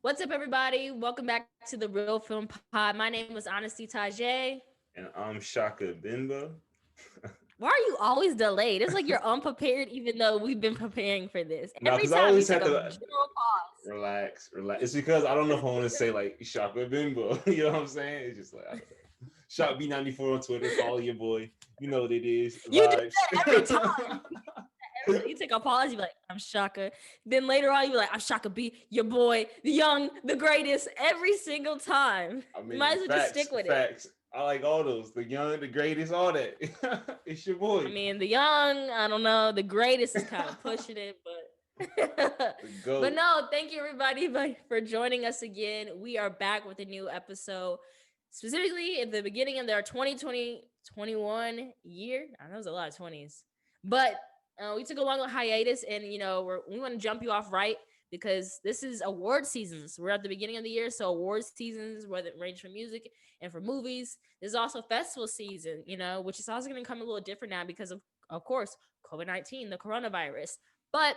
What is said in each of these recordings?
What's up, everybody? Welcome back to the Real Film Pod. My name is Honesty Tajay. And I'm Shaka Bimbo. Why are you always delayed? It's like you're unprepared, even though we've been preparing for this. No, Every because I time you always take have a to general pause. relax. It's because I don't know if I want to say like Shaka Bimbo. You know what I'm saying? It's just like I don't know. Shop B94 on Twitter. Follow your boy. You know what it is. You do Vibes. that every time. Every time you take a pause, you be like, I'm Shaka. Then later on, you be like, I'm Shaka B, your boy, the young, the greatest, every single time. I You might mean, as well just facts, stick with it. facts. I like all those. The young, the greatest, all that. It's your I boy. mean, the young, I don't know, the greatest is kind of pushing it, but The but goat. no, thank you everybody for joining us again. We are back with a new episode. Specifically at the beginning of their 2020-21 year. I know there's a lot of 20s. But we took a long hiatus and we want to jump you off right because this is award seasons. We're at the beginning of the year, so award seasons, whether it range for music and for movies. There's also festival season, which is also going to come a little different now because of course, COVID-19, the coronavirus. But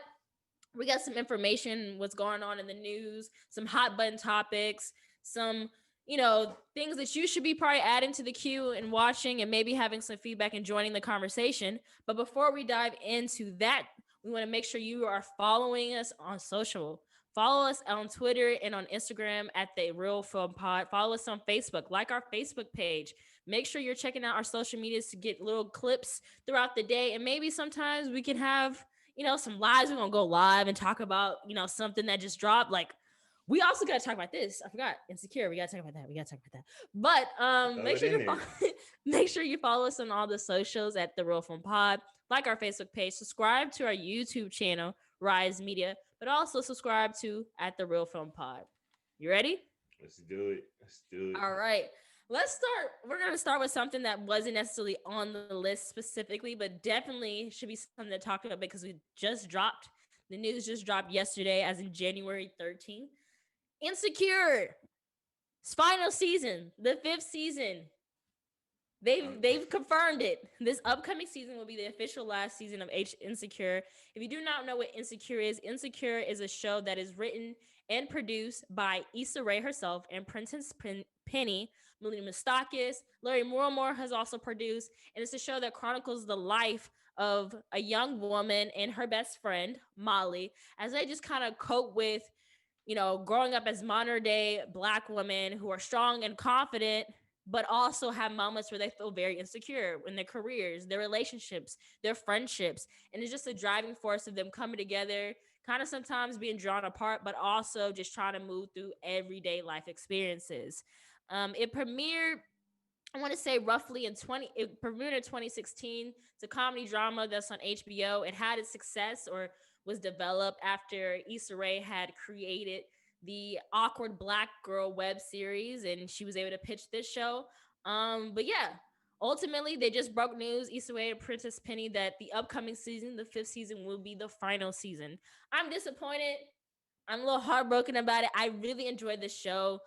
we got some information, what's going on in the news, some hot button topics, some things that you should be probably adding to the queue and watching and maybe having some feedback and joining the conversation. But before we dive into that, we want to make sure you are following us on social. Follow us on Twitter and on Instagram at the Real Film Pod. Follow us on Facebook, like our Facebook page. Make sure you're checking out our social medias to get little clips throughout the day. And maybe sometimes we can have some lives. We're gonna go live and talk about, something that just dropped. Like, we also gotta talk about this. I forgot. Insecure. We gotta talk about that. But Throw make it sure in you there. make sure you follow us on all the socials at the Real Film Pod, like our Facebook page, subscribe to our YouTube channel, Rise Media, but also subscribe to at the Real Film Pod. You ready? Let's do it. Let's do it. All right. Let's start. We're going to start with something that wasn't necessarily on the list specifically, but definitely should be something to talk about because we just dropped. The news just dropped yesterday, as in January 13th. Insecure, final season, the 5th season. They've confirmed it. This upcoming season will be the official last season of H Insecure. If you do not know what Insecure is a show that is written and produced by Issa Rae herself and Princess Penny, Melina Mustakis. Larry Moore has also produced, and it's a show that chronicles the life of a young woman and her best friend Molly as they just kind of cope with, growing up as modern day Black women who are strong and confident but also have moments where they feel very insecure in their careers, their relationships, their friendships. And it's just a driving force of them coming together, kind of sometimes being drawn apart, but also just trying to move through everyday life experiences. It premiered, I want to say roughly it premiered in 2016. It's a comedy drama that's on HBO. It had its success or was developed after Issa Rae had created the Awkward Black Girl web series, and she was able to pitch this show. But yeah, ultimately they just broke news, Issa Rae and Princess Penny, that the upcoming season, the 5th season, will be the final season. I'm disappointed. I'm a little heartbroken about it. I really enjoyed this show.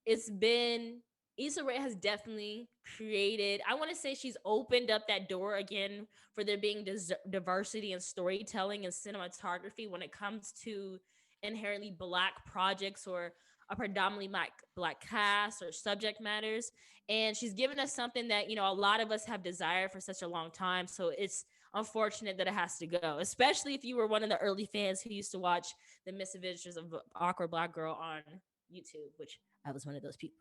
It's been Issa Rae has definitely created. I want to say she's opened up that door again for there being diversity in storytelling and cinematography when it comes to inherently Black projects or a predominantly black cast or subject matters. And she's given us something that a lot of us have desired for such a long time. So it's unfortunate that it has to go, especially if you were one of the early fans who used to watch the misadventures of Awkward Black Girl on YouTube, which I was one of those people.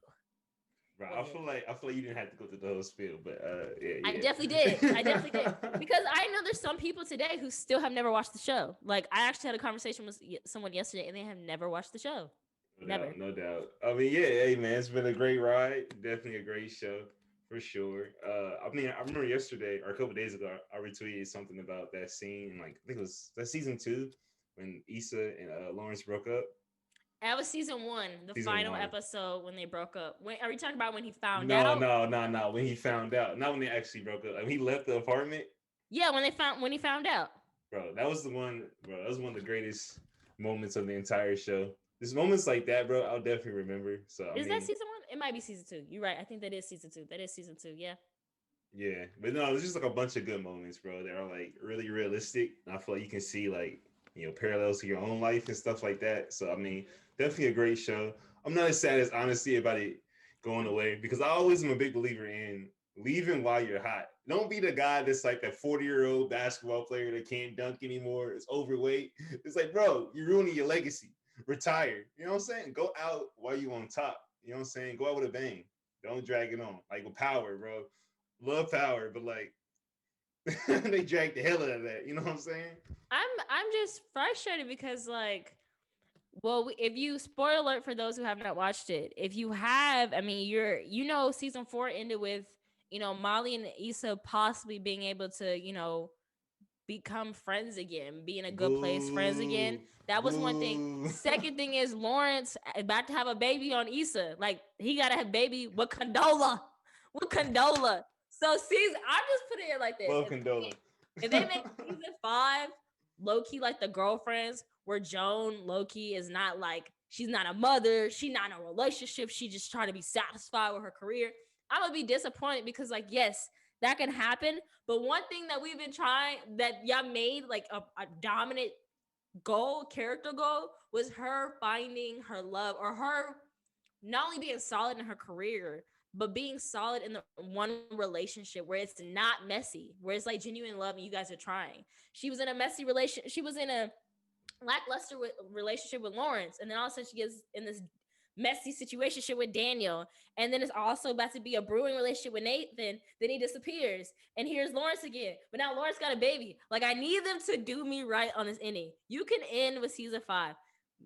Bro, One of those. I feel like you didn't have to go through the whole spiel, but I yeah, definitely did. I definitely did. yeah. Because I know there's some people today who still have never watched the show. Like, I actually had a conversation with someone yesterday and they have never watched the show. No Never. doubt, no doubt. I mean, yeah, hey man, it's been a great ride. Definitely a great show for sure. I mean, I remember yesterday or a couple days ago, I retweeted something about that scene. Like, I think it was that season 2 when Issa and Lawrence broke up. That was season 1, the Season final one. episode when they broke up. Are we talking about when he found No, out? no, no, no. When he found out, not when they actually broke up. Like, he left the apartment. Yeah, when he found out. Bro, that was the one. Bro, that was one of the greatest moments of the entire show. There's moments like that, bro. I'll definitely remember. So I Is that mean, season 1? It might be season 2. You're right. I think that is season 2. That is season 2. Yeah. yeah, but no, there's just like a bunch of good moments, bro. That are like really realistic. And I feel like you can see like parallels to your own life and stuff like that. So I mean, Definitely a great show. I'm not as sad as honestly about it going away because I always am a big believer in leaving while you're hot. Don't be the guy that's like that 40-year-old basketball player that can't dunk anymore. It's overweight. It's like, bro, you're ruining your legacy. Retire. You know what I'm saying? Go out while you on top. You know what I'm saying? Go out with a bang. Don't drag it on. Like with power, bro. Love power, but like they drag the hell out of that. You know what I'm saying? I'm just frustrated because like, well, if you spoiler alert for those who have not watched it, if you have, I mean, season 4 ended with Molly and Issa possibly being able to become friends again, be in a good place, friends again. Boo. That was one thing. Boo. Second thing is Lawrence about to have a baby on Issa. Like he got to have baby with Condola, with Condola. So season, I just put it like this: Love Condola. if they make season 5 low key like the girlfriends, where Joan low key is not like she's not a mother, she's not in a relationship, she just trying to be satisfied with her career. I'm gonna be disappointed because like yes, that can happen. But one thing that we've been trying that y'all made like a dominant character goal, was her finding her love, or her not only being solid in her career, but being solid in the one relationship where it's not messy, where it's like genuine love and you guys are trying. She was in a messy relation. She was in a lackluster relationship with Lawrence, and then all of a sudden she gets in this messy situation with Daniel, and then it's also about to be a brewing relationship with Nathan. Then he disappears, and here's Lawrence again. But now Lawrence got a baby. Like I need them to do me right on this ending. You can end with season 5,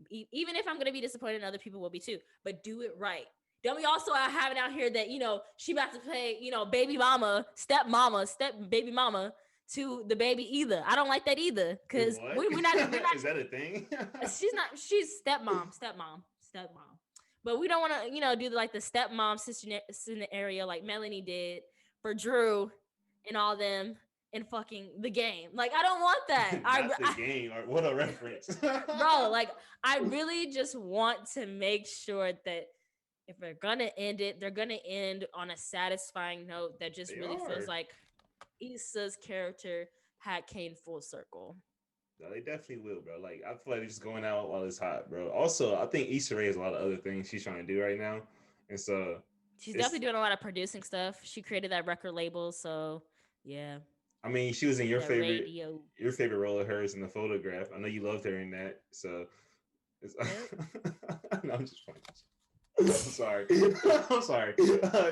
even if I'm gonna be disappointed, and other people will be too. But do it right. Don't we also have it out here that she about to play baby mama, step mama, step baby mama to the baby either. I don't like that either because What? we're not. Is that a thing? She's not. She's stepmom. But we don't want to do like the stepmom scenario like Melanie did for Drew and all them in fucking the game. Like I don't want that. Not the game. Or what a reference, bro. Like I really just want to make sure that if they're gonna end it, they're gonna end on a satisfying note that just really feels like Issa's character had came full circle. No, they definitely will, bro. Like I feel like they're just going out while it's hot, bro. Also, I think Issa Rae has a lot of other things she's trying to do right now, and so she's definitely doing a lot of producing stuff. She created that record label, so yeah. I mean, she was in your favorite radio. your favorite role of hers in The Photograph. I know you loved her in that, so it's, no, I'm just playing. I'm sorry. I'm sorry.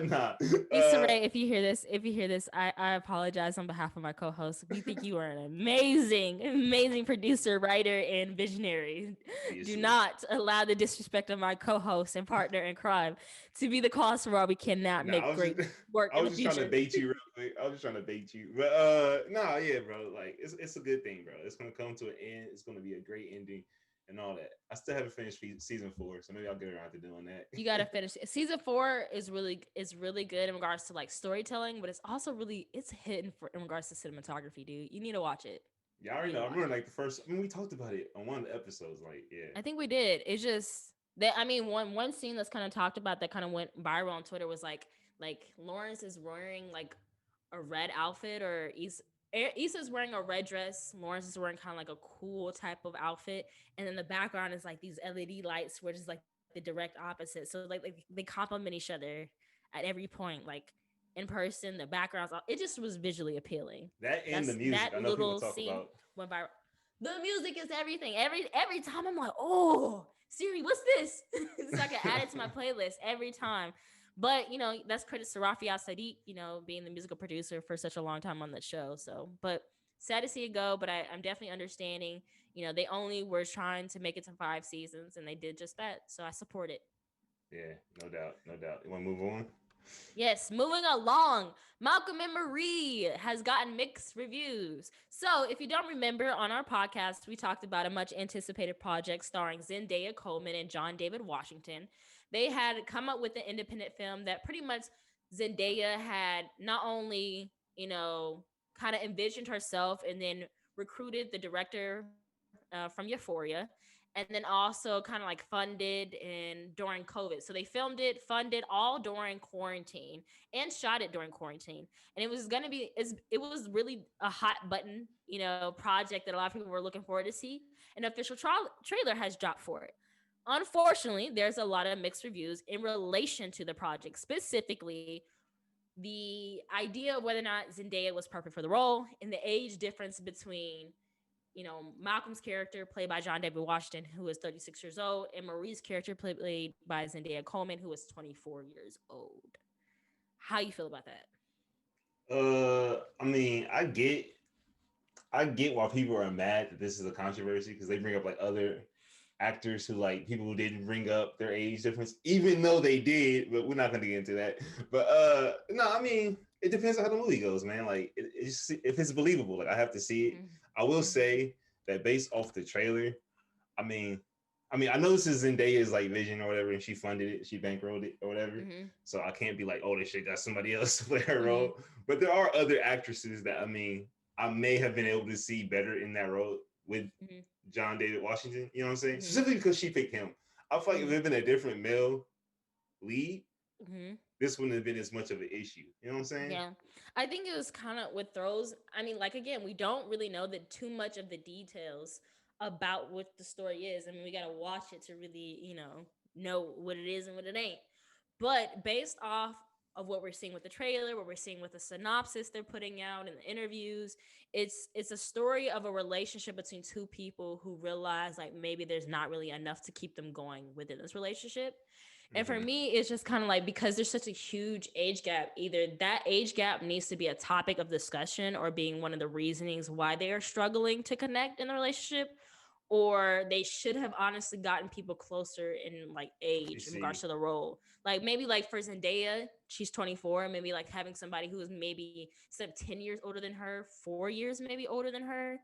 Nah. Issa Rae, if you hear this, I apologize on behalf of my co-host. We think you are an amazing producer, writer, and visionary. Do not allow the disrespect of my co-host and partner in crime to be the cause for why we cannot make great work in the future. I was just trying to bait you real quick. But yeah, bro. Like it's a good thing, bro. It's gonna come to an end. It's gonna be a great ending. And all that. I still haven't finished season 4, so maybe I'll get around to doing that. You gotta finish. Season 4 is really good in regards to like storytelling, but it's also it's hidden in regards to cinematography, dude. You need to watch it. Yeah, I already know. I remember like the first. I mean, we talked about it on one of the episodes. Like, yeah, I think we did. It's just that one scene that's kind of talked about that kind of went viral on Twitter was like Lawrence is wearing like a red outfit, or Issa's wearing a red dress. Lawrence is wearing kind of like a cool type of outfit, and then the background is like these LED lights, which is like the direct opposite. So like they complement each other at every point. Like in person, the backgrounds. It just was visually appealing. That and the music. That I know little people talk scene about. went viral. The music is everything. Every time I'm like, oh Siri, what's this? So I can add it to my playlist every time. But that's credit to Rafiat Sadiq, being the musical producer for such a long time on that show. So, but sad to see it go. But I'm definitely understanding. They only were trying to make it to 5 seasons, and they did just that. So I support it. Yeah, no doubt. You want to move on? Yes, moving along. Malcolm and Marie has gotten mixed reviews. So, if you don't remember, on our podcast, we talked about a much anticipated project starring Zendaya Coleman and John David Washington. They had come up with an independent film that pretty much Zendaya had not only, kind of envisioned herself and then recruited the director from Euphoria, and then also kind of like funded and during COVID. So they filmed it, funded all during quarantine, and shot it during quarantine. And it was really a hot button, project that a lot of people were looking forward to see. An official trailer has dropped for it. unfortunately, there's a lot of mixed reviews in relation to the project, specifically the idea of whether or not Zendaya was perfect for the role and the age difference between, Malcolm's character played by John David Washington, who was 36 years old, and Marie's character played by Zendaya Coleman, who was 24 years old. How you feel about that? I mean, I get why people are mad that this is a controversy because they bring up like other actors who like people who didn't bring up their age difference, even though they did, but we're not gonna get into that. But no, I mean, it depends on how the movie goes, man. Like if it's believable, like I have to see it. I will say that based off the trailer, I mean, I know this is Zendaya's like vision or whatever, and she funded it, she bankrolled it or whatever. So I can't be like, oh, they should got somebody else to play her role. But there are other actresses that I may have been able to see better in that role with John David Washington. You know what I'm saying? Specifically because she picked him. I feel like if it had been a different male lead, this wouldn't have been as much of an issue. You know what I'm saying? Yeah. I think it was kind of with throws. I mean, like, again, we don't really know that too much of the details about what the story is. I mean, we got to watch it to really, know what it is and what it ain't. But based off of what we're seeing with the trailer, what we're seeing with the synopsis they're putting out in the interviews, it's a story of a relationship between two people who realize like maybe there's not really enough to keep them going within this relationship. And for me, it's just kind of like because there's such a huge age gap, either that age gap needs to be a topic of discussion or being one of the reasonings why they are struggling to connect in the relationship, or they should have honestly gotten people closer in like age in regards to the role. Like maybe like for Zendaya, she's 24, maybe like having somebody who is maybe instead of 10 years older than her, 4 years maybe older than her,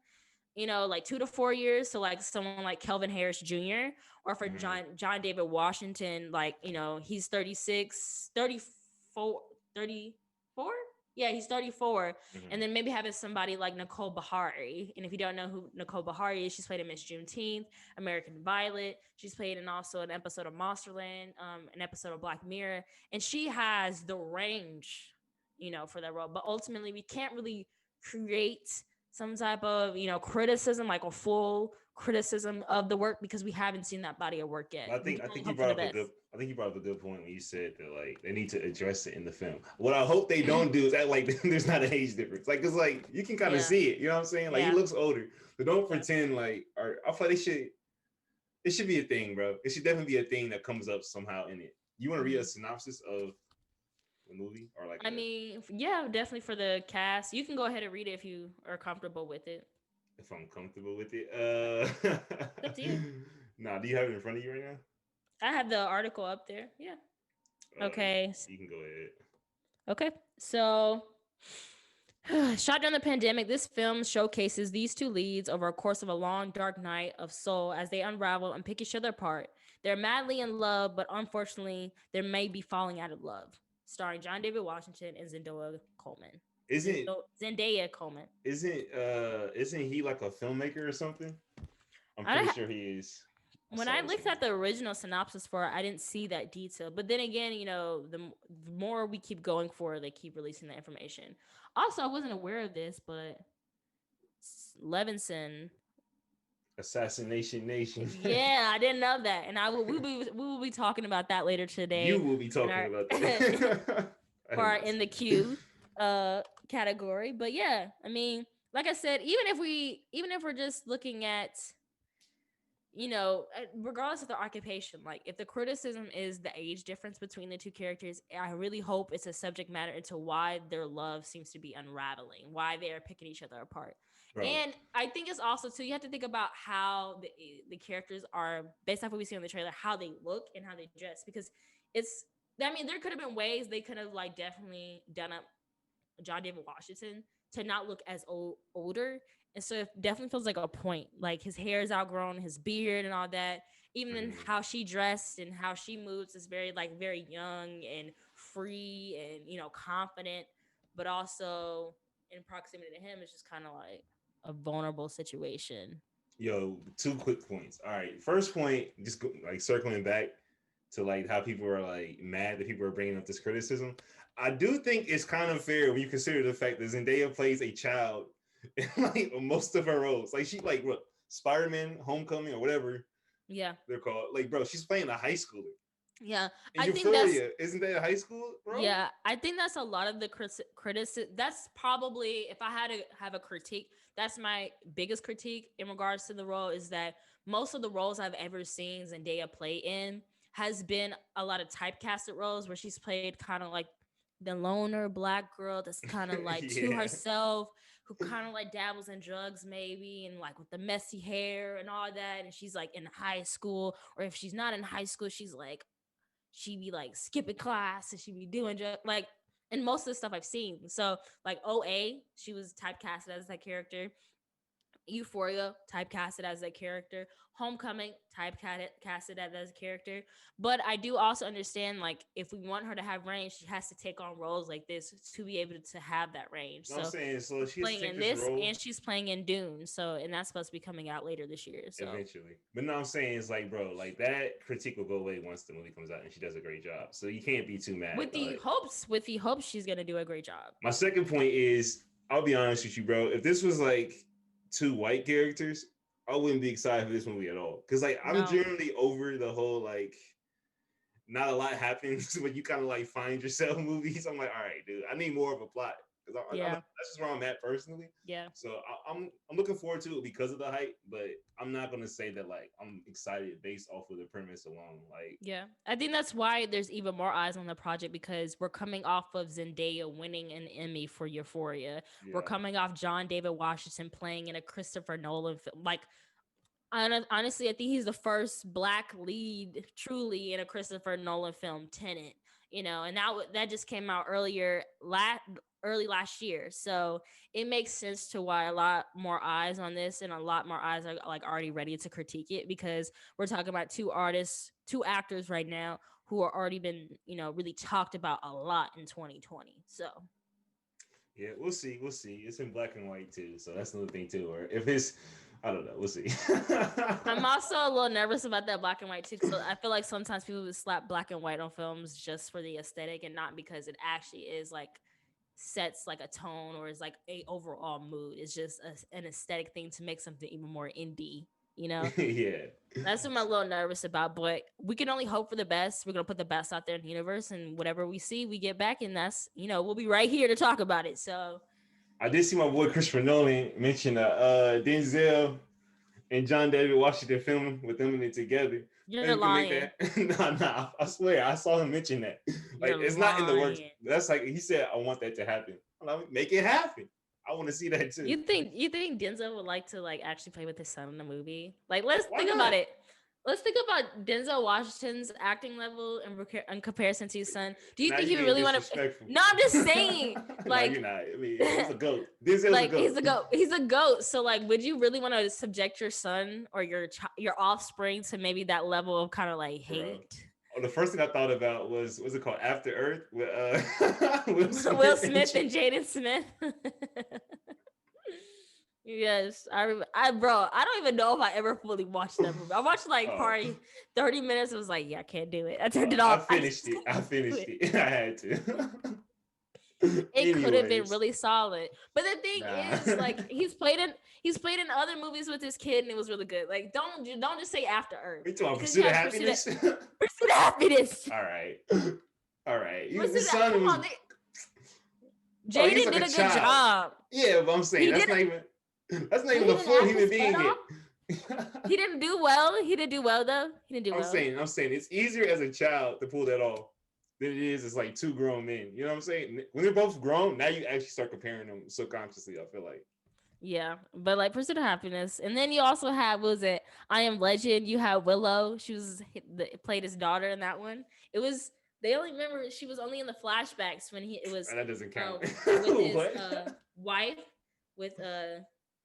like 2 to 4 years. So like someone like Kelvin Harris Jr. or for John David Washington, like, he's 36, 34, 34. Yeah, he's 34. And then maybe having somebody like Nicole Bahari. And if you don't know who Nicole Bahari is, she's played in Miss Juneteenth, American Violet. She's played in also an episode of Monsterland, an episode of Black Mirror. And she has the range, for that role. But ultimately, we can't really create some type of criticism, like a full criticism of the work, because we haven't seen that body of work yet. I think you brought up a good point when you said that like they need to address it in the film. What I hope they don't do is act like there's not an age difference. Like it's like you can kind of see it. You know what I'm saying? Like he looks older, but don't pretend like. Or I feel like it should be a thing, bro. It should definitely be a thing that comes up somehow in it. You want to read a synopsis of the movie or like? I mean, yeah, definitely for the cast. You can go ahead and read it if you are comfortable with it. If I'm comfortable with it, up to you. Nah, do you have it in front of you right now? I have the article up there. Yeah. Okay. You can go ahead. Okay. So, shot during the pandemic, this film showcases these two leads over a course of a long, dark night of soul as they unravel and pick each other apart. They're madly in love, but unfortunately, they may be falling out of love. Starring John David Washington and Zendaya Coleman. Zendaya Coleman? Isn't he like a filmmaker or something? I'm pretty sure he is. When I looked at the original synopsis for it, I didn't see that detail. But then again, the more we keep going for it, they keep releasing that information. Also, I wasn't aware of this, but Levinson. Assassination Nation. Yeah, I didn't know that. And we will be talking about that later today. You will be talking about that. For our In the Queue category. But yeah, I mean, like I said, even if we're just looking at, regardless of the occupation, like if the criticism is the age difference between the two characters, I really hope it's a subject matter into why their love seems to be unraveling, why they are picking each other apart. Right. And I think it's also too, you have to think about how the characters are, based off what we see on the trailer, how they look and how they dress, because there could have been ways they could have like definitely done up John David Washington to not look as older. And so it definitely feels like a point. Like his hair is outgrown, his beard and all that. Even in how she dressed and how she moves is very young and free and, confident. But also in proximity to him, it's just kind of like a vulnerable situation. Yo, 2 quick points. All right. First point, just circling back to like how people are like mad that people are bringing up this criticism. I do think it's kind of fair when you consider the fact that Zendaya plays a child in like most of her roles. Like she like what, Spider-Man, Homecoming or whatever. Yeah. They're called. Like, bro, she's playing a high schooler. Yeah. And I think that's Euphoria, isn't that a high school, bro? Yeah, I think that's a lot of the criticism. That's probably, if I had to have a critique, that's my biggest critique in regards to the role, is that most of the roles I've ever seen Zendaya play in has been a lot of typecasted roles where she's played kind of like the loner black girl that's kind of like to Yeah. herself, who kind of like dabbles in drugs maybe, and like with the messy hair and all that, and she's like in high school, or if she's not in high school, she's like she be like skipping class and she be doing like, and most of the stuff I've seen. So like OA, she was typecasted as that character. Euphoria typecasted as that character. Homecoming typecasted as a character. But I do also understand, like, if we want her to have range, she has to take on roles like this to be able to have that range. You know what I'm So saying? So she has to playing take in this this, role and she's playing in Dune. So, and that's supposed to be coming out later this year. So eventually. But no, I'm saying it's like, bro, like that critique will go away once the movie comes out and she does a great job. So you can't be too mad about it. with the hopes she's gonna do a great job. My second point is, I'll be honest with you, bro. If this was like two white characters, I wouldn't be excited for this movie at all. Cause like I'm No. generally over the whole like not a lot happens when you kind of like find yourself movies. I'm like, all right, dude, I need more of a plot. Yeah. That's just where I'm at personally. Yeah. So I'm looking forward to it because of the hype, but I'm not gonna say that like I'm excited based off of the premise alone. Like, Yeah, I think that's why there's even more eyes on the project, because we're coming off of Zendaya winning an Emmy for Euphoria. We're yeah, coming off John David Washington playing in a Christopher Nolan film. Like, honestly, I think he's the first black lead truly in a Christopher Nolan film, Tenet. And that just came out early last year. So it makes sense to why a lot more eyes on this, and a lot more eyes are like already ready to critique it, because we're talking about two actors right now who are already been, really talked about a lot in 2020. So yeah, we'll see. We'll see. It's in black and white too, so that's another thing too. Or if it's, I don't know. We'll see. I'm also a little nervous about that black and white too, because I feel like sometimes people would slap black and white on films just for the aesthetic and not because it actually is like sets like a tone or is like a overall mood. It's just an aesthetic thing to make something even more indie. Yeah. That's what I'm a little nervous about, but we can only hope for the best. We're gonna put the best out there in the universe, and whatever we see, we get back, and that's we'll be right here to talk about it. So I did see my boy Christopher Nolan mention Denzel and John David Washington film with them in it together. you're Maybe we can make lying. that. Nah, I swear, I saw him mention that. Like, You're it's not in the works. lying. That's like he said, I want that to happen. I'm like, make it happen. I want to see that too. You think Denzel would like to like actually play with his son in the movie? Like, let's Why think not? about it. Let's think about Denzel Washington's acting level in comparison to his son. Do you Now think you're he would being really want to? disrespectful. No, I'm just saying. No, Like, you're not. I mean, he's a goat. Denzel's like a goat. he's a goat. He's a goat. So, like, would you really want to subject your son or your offspring to maybe that level of kind of like Bro. hate? Oh, the first thing I thought about was what's it called? After Earth with Will Smith and Jaden Smith. Yes, bro, I don't even know if I ever fully watched that movie. I watched like Oh. probably 30 minutes. I was like, yeah, I can't do it. I turned it I off. finished it. I finished it. I had to. It could have been Anyways, really solid. But the thing nah. is, like, he's played in other movies with his kid, and it was really good. Like, don't just say After Earth. We talking Because Pursuit you of have Happiness? Pursuit of Happiness. All right. All right. Pursuit His of- son come was. on, Oh, he's Jaden like did a a good child. job. Yeah, but I'm saying He that's not didn't- even. That's not he even a didn't full act human his being butt yet. He didn't do well. He didn't do well though. He didn't do well. I'm saying it's easier as a child to pull that off than it is as like two grown men. You know what I'm saying? When they're both grown, now you actually start comparing them subconsciously. I feel like. Yeah, but like Pursuit of Happiness, and then you also have, what was it, I Am Legend? You have Willow. She played his daughter in that one. It was they only remember she was only in the flashbacks when it was That doesn't count. with his What? wife, with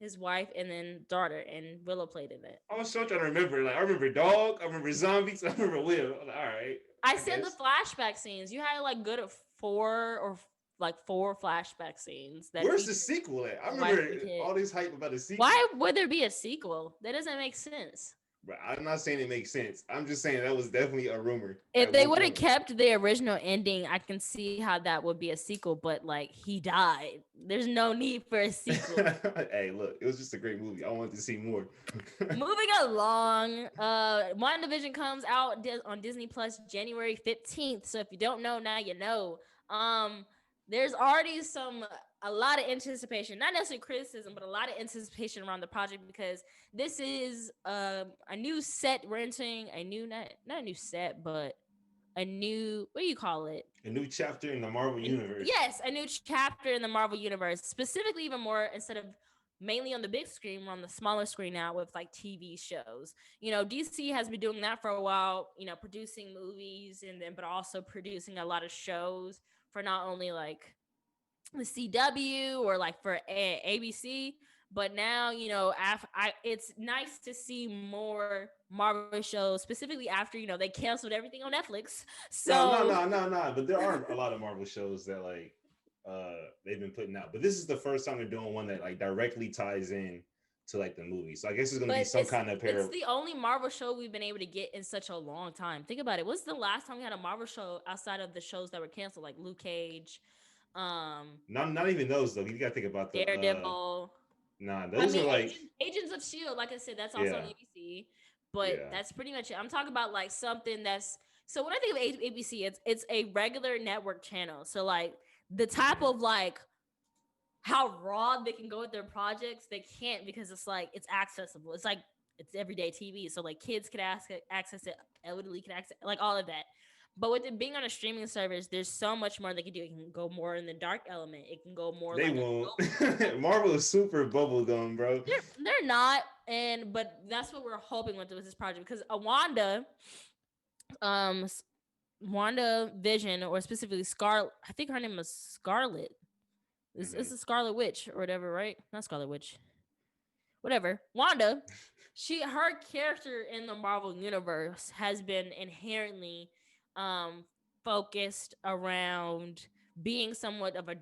his wife and then daughter, and Willow played in it. I was so trying to remember. Like I remember dog. I remember zombies. I remember Will. Like, all right. I said guess. the flashback scenes. You had like good at four flashback scenes. Where's the featured sequel at? I wife remember and kid. all this hype about the sequel. Why would there be a sequel? That doesn't make sense. But I'm not saying it makes sense. I'm just saying that was definitely a rumor If at they one would have point. kept the original ending, I can see how that would be a sequel, but like he died. There's no need for a sequel. Hey, look, it was just a great movie. I wanted to see more. Moving along, WandaVision comes out on Disney Plus January 15th. So if you don't know, now you know. Um, there's already a lot of anticipation, not necessarily criticism, but a lot of anticipation around the project because this is a new set. We're entering a new not a new set, but a new what do you call it? A new chapter in the Marvel universe. Yes, a new chapter in the Marvel universe, specifically even more instead of mainly on the big screen, we're on the smaller screen now with like TV shows. You know, DC has been doing that for a while, you know, producing movies and then but also producing a lot of shows for not only like the CW or like for ABC, but now you know, it's nice to see more Marvel shows, specifically after you know they canceled everything on Netflix. No, no, So no, no, no. But there are a lot of Marvel shows that they've been putting out. But this is the first time they're doing one that like directly ties in to like the movie. So I guess it's gonna be but some kind of it's the only Marvel show we've been able to get in such a long time. Think about it. What's the last time we had a Marvel show outside of the shows that were canceled, like Luke Cage, um, not even those though. You gotta think about the Daredevil? nah, I those mean, are like Agents of Shield. Like I said, that's also on yeah, ABC. But yeah. that's pretty much it. I'm talking about like something that's so when I think of ABC, it's a regular network channel. So like the type Mhm. of like how raw they can go with their projects, they can't because it's like it's accessible. It's like it's everyday TV, so like kids can access it, elderly can access like all of that. But with it being on a streaming service, there's so much more they can do. It can go more in the dark element. It can go more They like won't. adult. Marvel is super bubblegum, bro. They're not, and but that's what we're hoping with this project because um, Wanda Vision or specifically Scarlet. I think her name was Scarlet. It's Hmm. a Scarlet Witch or whatever, right? Not Scarlet Witch. Whatever. Wanda, her character in the Marvel universe has been inherently um focused around being somewhat of a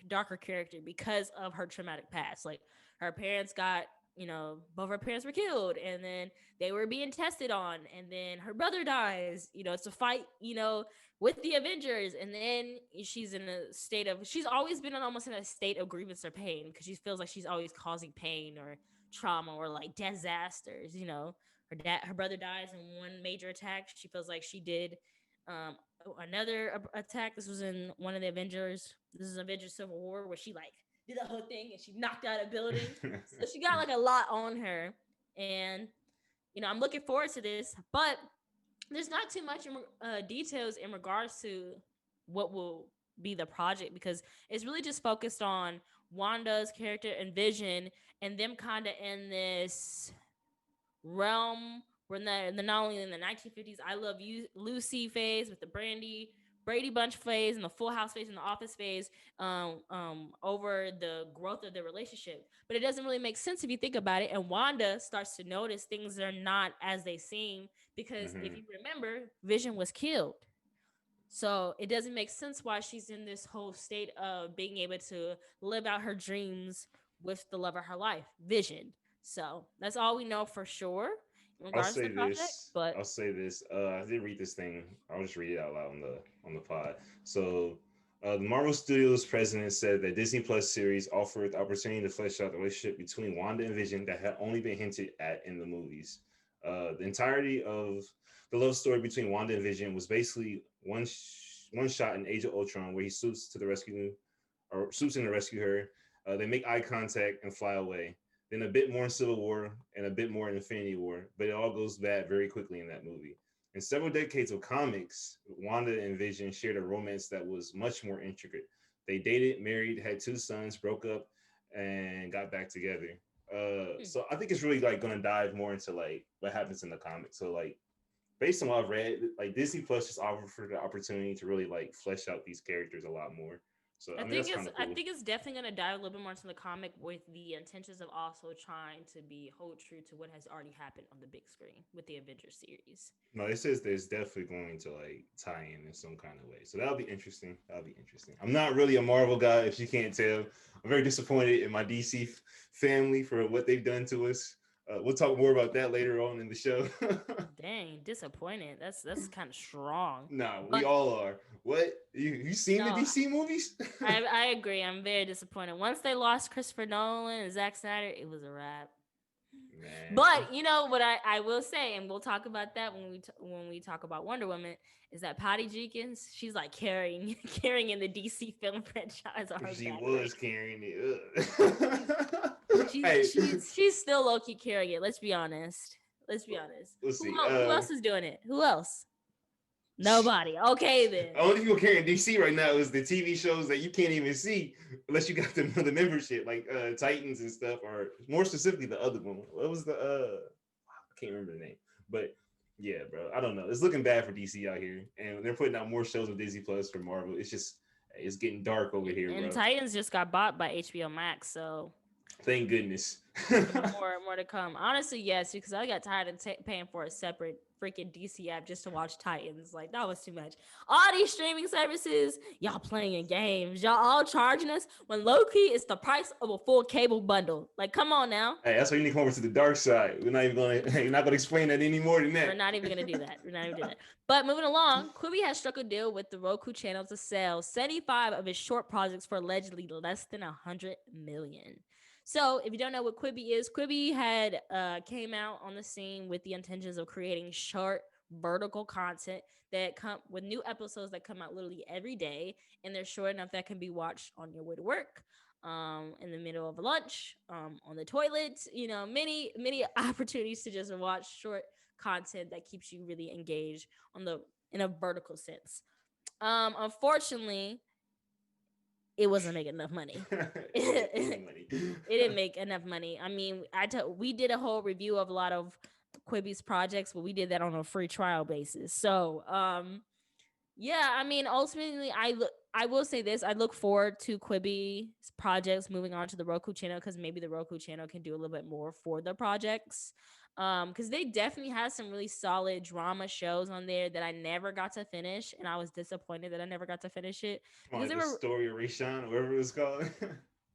darker character because of her traumatic past. Like her parents got, you know, both her parents were killed and then they were being tested on and then her brother dies. You know, it's a fight, you know, with the Avengers and then she's in a state of she's always been almost in a state of grievance or pain because she feels like she's always causing pain or trauma or like disasters, you know. Her brother dies in one major attack. She feels like she did um another attack. This was in one of the Avengers. This is Avengers Civil War where she like did the whole thing and she knocked out a building. So she got like a lot on her, and you know I'm looking forward to this. But there's not too much details in regards to what will be the project because it's really just focused on Wanda's character and Vision and them kind of in this realm where they're not only in the 1950s I Love You Lucy phase with the Brady Bunch phase and the Full House phase and the Office phase over the growth of their relationship. But it doesn't really make sense if you think about it. And Wanda starts to notice things are not as they seem because if Hmm. you remember, Vision was killed. So it doesn't make sense why she's in this whole state of being able to live out her dreams with the love of her life, Vision. So that's all we know for sure in I'll regards to say the project. this. But I'll say this. I did read this thing. I'll just read it out loud on the pod. So, the Marvel Studios president said that Disney Plus series offered the opportunity to flesh out the relationship between Wanda and Vision that had only been hinted at in the movies. The entirety of the love story between Wanda and Vision was basically one shot in Age of Ultron where he swoops in to rescue her. They make eye contact and fly away. Then a bit more in Civil War and a bit more in Infinity War, but it all goes bad very quickly in that movie. In several decades of comics, Wanda and Vision shared a romance that was much more intricate. They dated, married, had two sons, broke up, and got back together. So I think it's really like going to dive more into like what happens in the comics. So like based on what I've read, like Disney Plus just offered for the opportunity to really like flesh out these characters a lot more. So I mean that's kind of I cool. think it's definitely gonna dive a little bit more into the comic with the intentions of also trying to be hold true to what has already happened on the big screen with the Avengers series. No, it says there's definitely going to like tie in some kind of way. So that'll be interesting. That'll be interesting. I'm not really a Marvel guy, if you can't tell. I'm very disappointed in my DC family for what they've done to us. We'll talk more about that later on in the show. Dang, disappointed. That's kind of strong. Nah, we But all are. What you seen the no, DC movies? I agree. I'm very disappointed. Once they lost Christopher Nolan and Zack Snyder, it was a wrap. Man, But you know what I will say, and we'll talk about that when we talk about Wonder Woman, is that Patty Jenkins, she's like carrying carrying in the DC film franchise on her she back right was carrying it. now. Hey, She's still low key carrying it. Let's be honest. Let's be honest. let's see. Who else is doing it? Who else? Nobody. Okay then. Only people carrying DC right now is the TV shows that you can't even see unless you got the membership, like Titans and stuff, or more specifically the other one. What was the I can't remember the name, but yeah, bro, I don't know. It's looking bad for DC out here, and they're putting out more shows with Disney Plus for Marvel. It's just it's getting dark over here, And bro. Titans just got bought by HBO Max, so Thank goodness. more to come. Honestly, yes, because I got tired of paying for a separate freaking DC app just to watch Titans. Like that was too much. All these streaming services, y'all playing games, y'all all charging us when low key it's the price of a full cable bundle. Like, come on now. Hey, that's why you need to come over to the dark side. We're not even gonna. You're not gonna explain that any more than that. We're not even gonna do that. We're not even doing that. But moving along, Quibi has struck a deal with the Roku channel to sell 75 of its short projects for allegedly less than $100 million. So, if you don't know what Quibi is, Quibi had came out on the scene with the intentions of creating short vertical content that come with new episodes that come out literally every day, and they're short enough that can be watched on your way to work, in the middle of a lunch, on the toilet. You know, many opportunities to just watch short content that keeps you really engaged on the in a vertical sense. Unfortunately, it wasn't making enough money. It didn't make enough money. I mean, we did a whole review of a lot of Quibi's projects, but we did that on a free trial basis. So, yeah, I mean, ultimately, I will say this: I look forward to Quibi's projects moving on to the Roku channel because maybe the Roku channel can do a little bit more for the projects. Because they definitely had some really solid drama shows on there that I never got to finish, and I was disappointed that I never got to finish it because Like they the were story of Rayshawn, whatever it was called.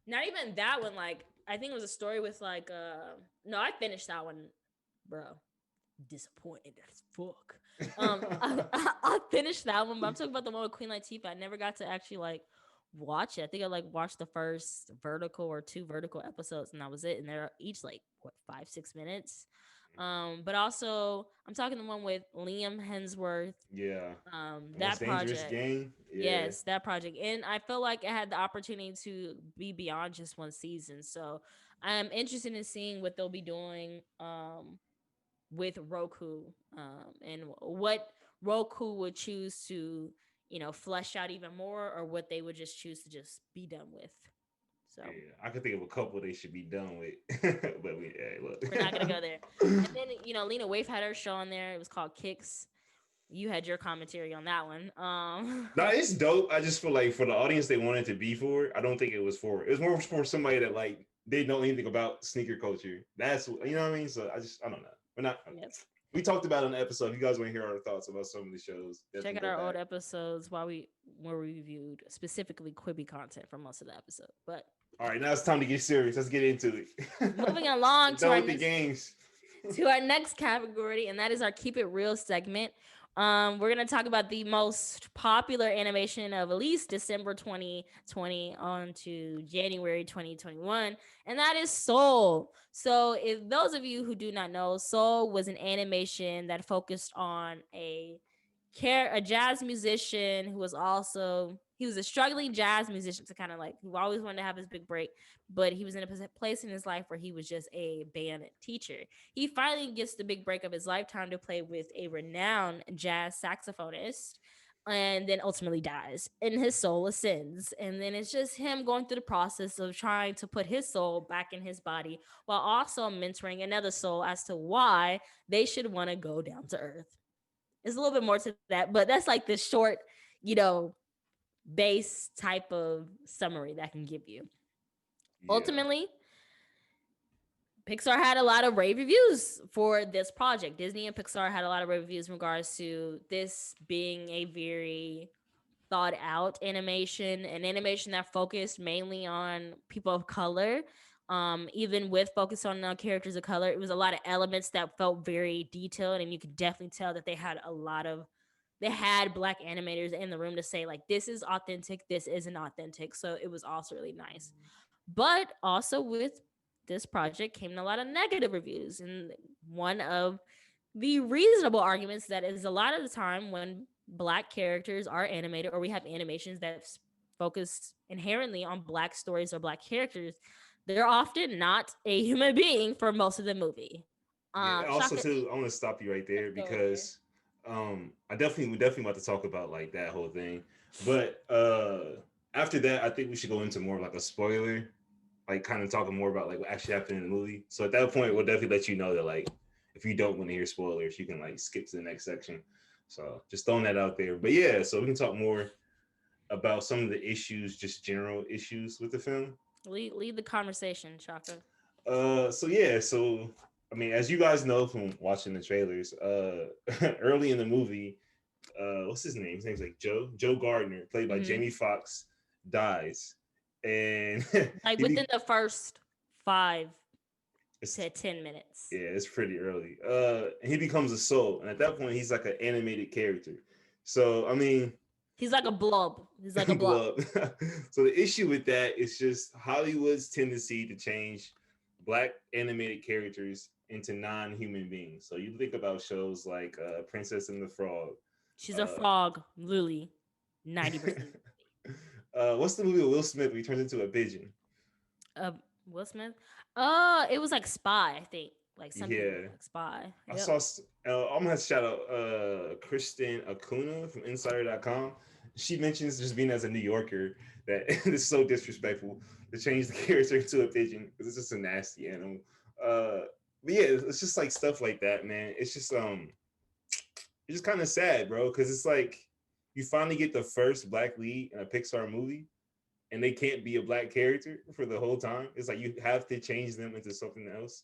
not even that one. Like, I think it was a story with like no, I finished that one, bro. Disappointed as fuck. I finished that one, but I'm talking about the one with Queen Latifah. I never got to actually like watch it. I think I like watched the first vertical or two vertical episodes, and that was it. And they're each like what 5-6 minutes. But also I'm talking the one with Liam Hemsworth. Yeah. Most That dangerous project. game. Yeah. Yes, that project. And I feel like it had the opportunity to be beyond just one season. So I'm interested in seeing what they'll be doing with Roku, and what Roku would choose to, flesh out even more, or what they would just choose to just be done with. So Yeah, I could think of a couple they should be done with, but look. we're not gonna go there. And then Lena Waithe had her show on there. It was called Kicks. You had your commentary on that one. No, it's dope. I just feel like for the audience they wanted to be for, I don't think it was for. It was more for somebody that like they know anything about sneaker culture. That's what I mean. So I don't know. We're not. Yep. We talked about it on the episode. If you guys want to hear our thoughts about some of the shows, Check out our old episodes where we reviewed specifically Quibi content for most of the episode. But all right, now it's time to get serious. Let's get into it. Moving along to our games. To our next category, and that is our Keep It Real segment. We're gonna talk about the most popular animation of at least December 2020 on to January 2021, and that is Soul. So, if those of you who do not know, Soul was an animation that focused on a jazz musician who was a struggling jazz musician to kind of like who always wanted to have his big break, but he was in a place in his life where he was just a band teacher. He finally gets the big break of his lifetime to play with a renowned jazz saxophonist, and then ultimately dies and his soul ascends, and then it's just him going through the process of trying to put his soul back in his body while also mentoring another soul as to why they should want to go down to earth. There's a little bit more to that, but that's like the short, base type of summary that I can give you. Yeah. Ultimately, Pixar had a lot of rave reviews for this project. Disney and Pixar had a lot of rave reviews in regards to this being a very thought out animation, an animation that focused mainly on people of color. Even with focus on characters of color, it was a lot of elements that felt very detailed, and you could definitely tell that they had black animators in the room to say like this is authentic, this isn't authentic. So it was also really nice. But also with this project came a lot of negative reviews, and one of the reasonable arguments that is a lot of the time when black characters are animated or we have animations that focus inherently on black stories or black characters, they're often not a human being for most of the movie. Yeah. Also, Shaka, too, I want to stop you right let's there go here. because we definitely want to talk about like that whole thing. But after that, I think we should go into more of like a spoiler, like kind of talking more about like what actually happened in the movie. So at that point, we'll definitely let you know that like if you don't want to hear spoilers, you can like skip to the next section. So just throwing that out there. But yeah, so we can talk more about some of the issues, just general issues with the film. Lead the conversation, Shaka. So yeah, so I mean, as you guys know from watching the trailers, early in the movie, what's his name? His name's like Joe Gardner, played by Mm-hmm. Jamie Foxx, dies, and Like he within be, the first 5 it's, to 10 minutes. yeah, it's pretty early. And he becomes a soul, and at that point, he's like an animated character. So I mean, He's like a blob. He's like a blob. blood. So the issue with that is just Hollywood's tendency to change black animated characters into non-human beings. So you think about shows like Princess and the Frog. She's a Uh, frog, Lily. 90%. what's the movie with Will Smith where he turns into a pigeon? Uh, Will Smith. It was like Spy, I think. Like something Yeah, like Spy. I Yep. saw. I'm gonna shout out Kristen Acuna from Insider.com. She mentions just being as a New Yorker that it's so disrespectful to change the character into a pigeon because it's just a nasty animal. Uh, but yeah, it's just like stuff like that, man. It's just kind of sad, bro, because it's like you finally get the first black lead in a Pixar movie, and they can't be a black character for the whole time. It's like you have to change them into something else.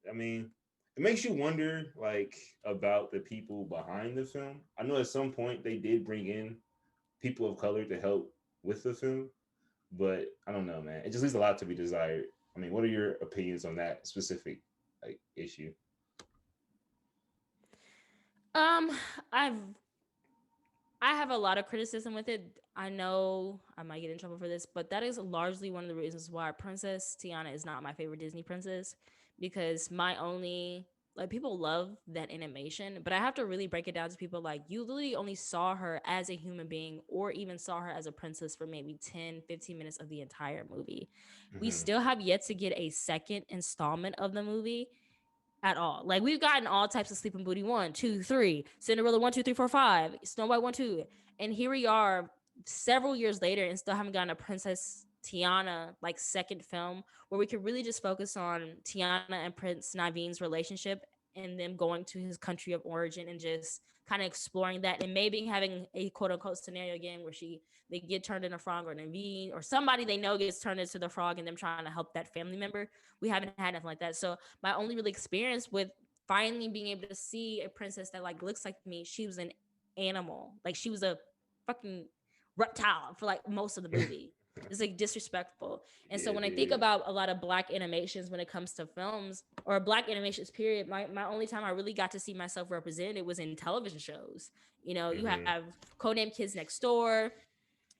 I mean, it makes you wonder like about the people behind the film. I know at some point they did bring in people of color to help with the film, but I don't know, man. It just leaves a lot to be desired. I mean, what are your opinions on that specific like issue? Um, I've I have a lot of criticism with it. I know I might get in trouble for this, but that is largely one of the reasons why Princess Tiana is not my favorite Disney princess, because my only like people love that animation, but I have to really break it down to people like you literally only saw her as a human being or even saw her as a princess for maybe 10, 15 minutes of the entire movie. We Mm-hmm. still have yet to get a second installment of the movie at all. Like we've gotten all types of Sleeping Beauty 1, 2, 3, Cinderella 1, 2, 3, 4, 5, Snow White 1, 2, and here we are several years later and still haven't gotten a Princess Tiana like second film where we could really just focus on Tiana and Prince Naveen's relationship and them going to his country of origin and just kind of exploring that and maybe having a quote unquote scenario again where they get turned into a frog or Naveen or somebody they know gets turned into the frog and them trying to help that family member. We haven't had nothing like that. So my only really experience with finally being able to see a princess that like looks like me, she was an animal. Like she was a fucking reptile for like most of the movie. It's like disrespectful. And so Yeah, when I think dude. about a lot of black animations when it comes to films or black animations period, my only time I really got to see myself represented was in television shows. You know, you Mm-hmm. have Codename Kids Next Door,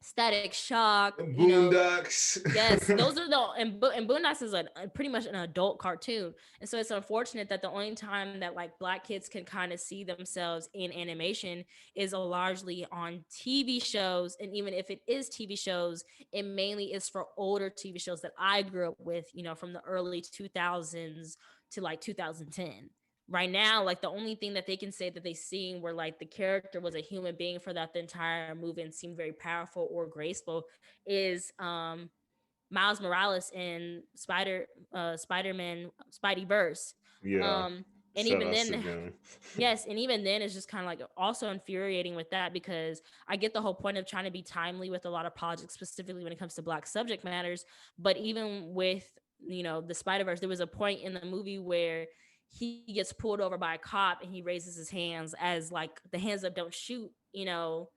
Static Shock, you know, Boondocks. yes, those are the and Boondocks is pretty much an adult cartoon, and so it's unfortunate that the only time that like black kids can kind of see themselves in animation is largely on TV shows, and even if it is TV shows, it mainly is for older TV shows that I grew up with, you know, from the early 2000s to like 2010. Right now, like the only thing that they can say that they seen where like the character was a human being for that the entire movie and seemed very powerful or graceful is Miles Morales in Spider-Man Spidey Verse. Yeah. And Shout even outs to then, them. yes, and even then it's just kind of like also infuriating with that because I get the whole point of trying to be timely with a lot of projects, specifically when it comes to black subject matters. But even with, you know, the Spider-Verse, there was a point in the movie where he gets pulled over by a cop and he raises his hands as like the hands up don't shoot, you know,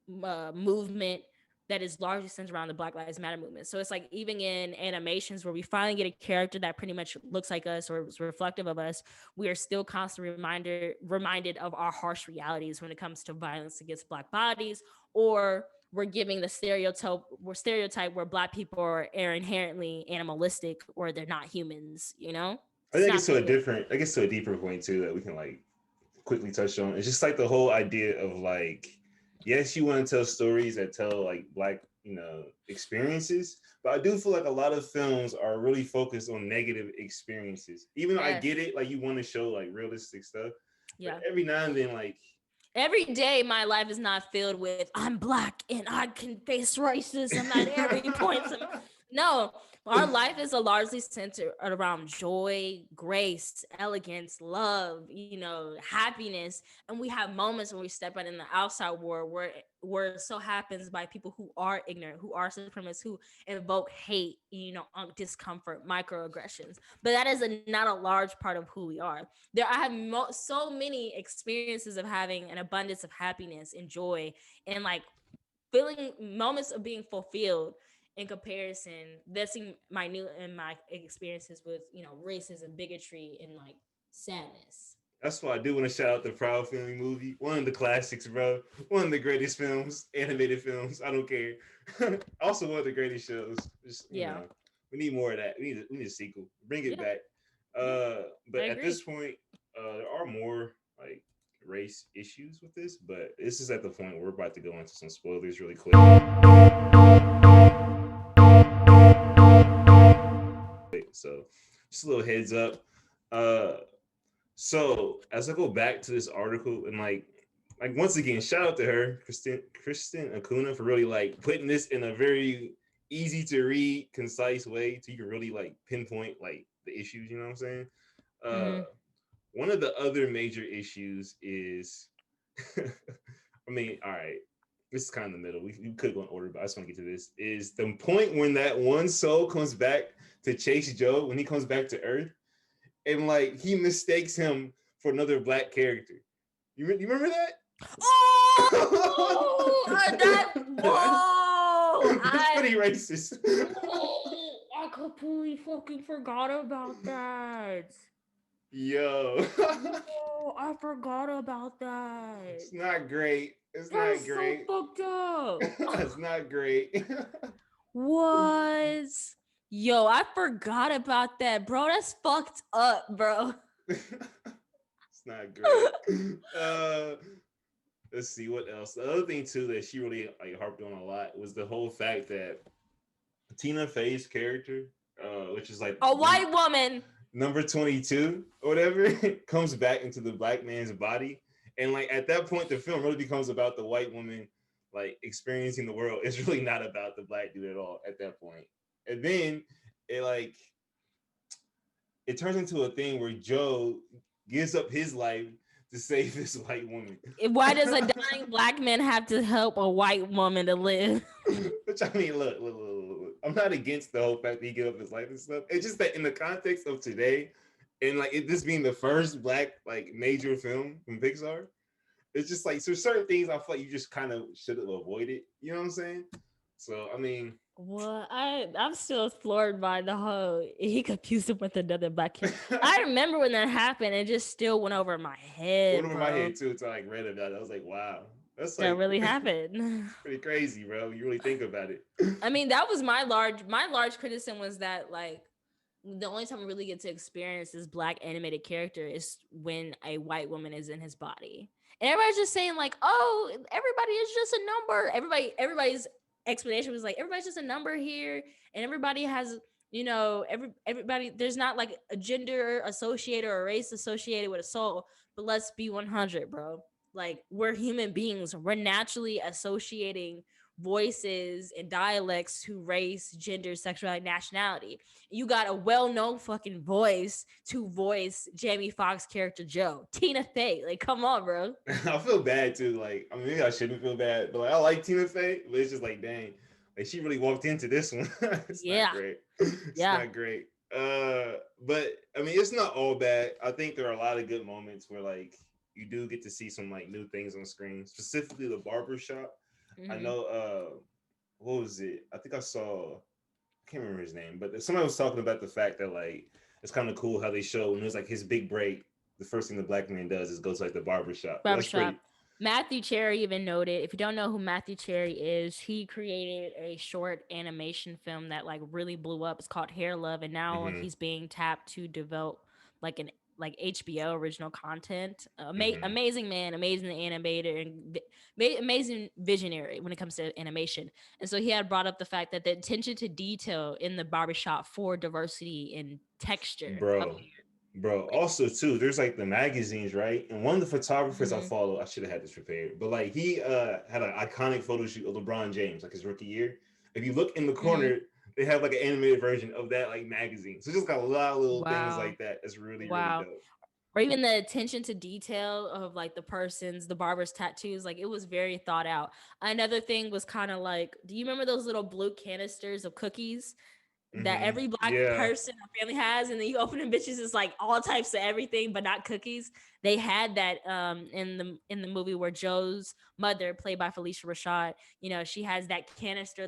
movement that is largely centered around the Black Lives Matter movement. So it's like even in animations where we finally get a character that pretty much looks like us or is reflective of us, we are still constantly reminded of our harsh realities when it comes to violence against Black bodies, or we're giving the stereotype where Black people are inherently animalistic or they're not humans. I It's think not it's to a the different, I guess to a deeper point too that we can like quickly touch on. It's just like the whole idea of like, yes, you want to tell stories that tell like Black, experiences, but I do feel like a lot of films are really focused on negative experiences. Even though I yes, get it, like you want to show like realistic stuff, but yeah. every now and then, like, Every day my life is not filled with I'm Black and I can face racism at every point. No, our life is a largely centered around joy, grace, elegance, love, happiness. And we have moments when we step out in the outside world where it so happens by people who are ignorant, who are supremacists, who invoke hate, discomfort, microaggressions. But that is not a large part of who we are. I have so many experiences of having an abundance of happiness and joy and like feeling moments of being fulfilled in comparison. That's my experiences with racism, bigotry, and like sadness. that's why I do want to shout out the Proud Family movie. One of the classics, bro. One of the greatest films, animated films. I don't care. Also, one of the greatest shows. Just Yeah, we need more of that. We need a sequel. Bring it yeah, back. yeah. I But at agree. this point, there are more like race issues with this. But this is at the point where we're about to go into some spoilers really quick. So just a little heads up. Uh, So as I go back to this article and like once again, shout out to her, Kristen Acuna, for really like putting this in a very easy to read, concise way so you can really like pinpoint like the issues, you know what I'm saying? Uh Mm-hmm. one of the other major issues is I mean, all right, this is kind of the middle. We could go in order, but I just want to get to this. Is the point when that one soul comes back to chase Joe when he comes back to Earth and like he mistakes him for another Black character. You remember that? Oh, that whoa! It's pretty racist. I completely fucking forgot about that. Yo, Oh, I forgot about that. it's not great. It's That not is so great. fucked up. It's not great. What? Yo, I forgot about that, bro. That's fucked up, bro. It's not great. Let's see what else. The other thing too that she really like harped on a lot was the whole fact that Tina Fey's character, which is like A white woman. number 22 or whatever, comes back into the Black man's body. And like at that point, the film really becomes about the white woman like experiencing the world. It's really not about the Black dude at all at that point. And then it like it turns into a thing where Joe gives up his life to save this white woman. Why does a dying Black man have to help a white woman to live? Which I mean, look. I'm not against the whole fact that he gave up his life and stuff. It's just that in the context of today, and like this being the first Black like major film from Pixar, it's just like so certain things I feel like you just kind of should have avoided. You know what I'm saying? So I mean, What? I'm still floored by the whole he confused him with another Black kid. I remember when that happened. It just still went over my it went head, over my bro. head too until I like read about it. I was like, wow, that's That like really happened. pretty crazy, bro. You really think about it. I mean, that was my large criticism was that like the only time we really get to experience this Black animated character is when a white woman is in his body. And everybody's just saying like, oh, everybody is just a number. Everybody's explanation was like, everybody's just a number here, and everybody has, everybody. There's not like a gender associated or a race associated with a soul. But let's be 100, bro. Like we're human beings. We're naturally associating voices and dialects to race, gender, sexuality, nationality. You got a well-known fucking voice to voice Jamie Foxx character Joe. Tina Fey. Like, come on, bro. I feel bad too. Like, I mean, maybe I shouldn't feel bad, but like, I like Tina Fey, but it's just like, dang, like she really walked into this one. It's not Yeah. great. It's Yeah. not great. But I mean, it's not all bad. I think there are a lot of good moments where like you do get to see some like new things on screen, specifically the barber shop. I Mm-hmm. know what was it? I think I saw. I can't remember his name, but somebody was talking about the fact that like it's kind of cool how they show when it was like his big break. The first thing the black man does is go to like the barber shop. That's Barbershop. pretty. Matthew Cherry even noted, if you don't know who Matthew Cherry is, he created a short animation film that like really blew up. It's called Hair Love, and now Mm-hmm. he's being tapped to develop like an like HBO original content. Mm-hmm. Amazing man, amazing animator, and amazing visionary when it comes to animation. And so he had brought up the fact that the attention to detail in the barbershop for diversity and texture of Bro, bro. like, Also, too, there's like the magazines, right? And one of the photographers I mhm, follow, I should have had this prepared, but like he had an iconic photo shoot of LeBron James, like his rookie year. If you look in the mhm. corner, they have like an animated version of that like magazine. So it's just got a lot of little things Wow. like that. That's really, really Wow. dope. Or even the attention to detail of like the barber's tattoos, like it was very thought out. Another thing was kind of like, do you remember those little blue canisters of cookies that Mm-hmm. every black Yeah. person or family has, and then you open them bitches, it's like all types of everything but not cookies? They had that in the movie where Joe's mother, played by Felicia Rashad, she has that canister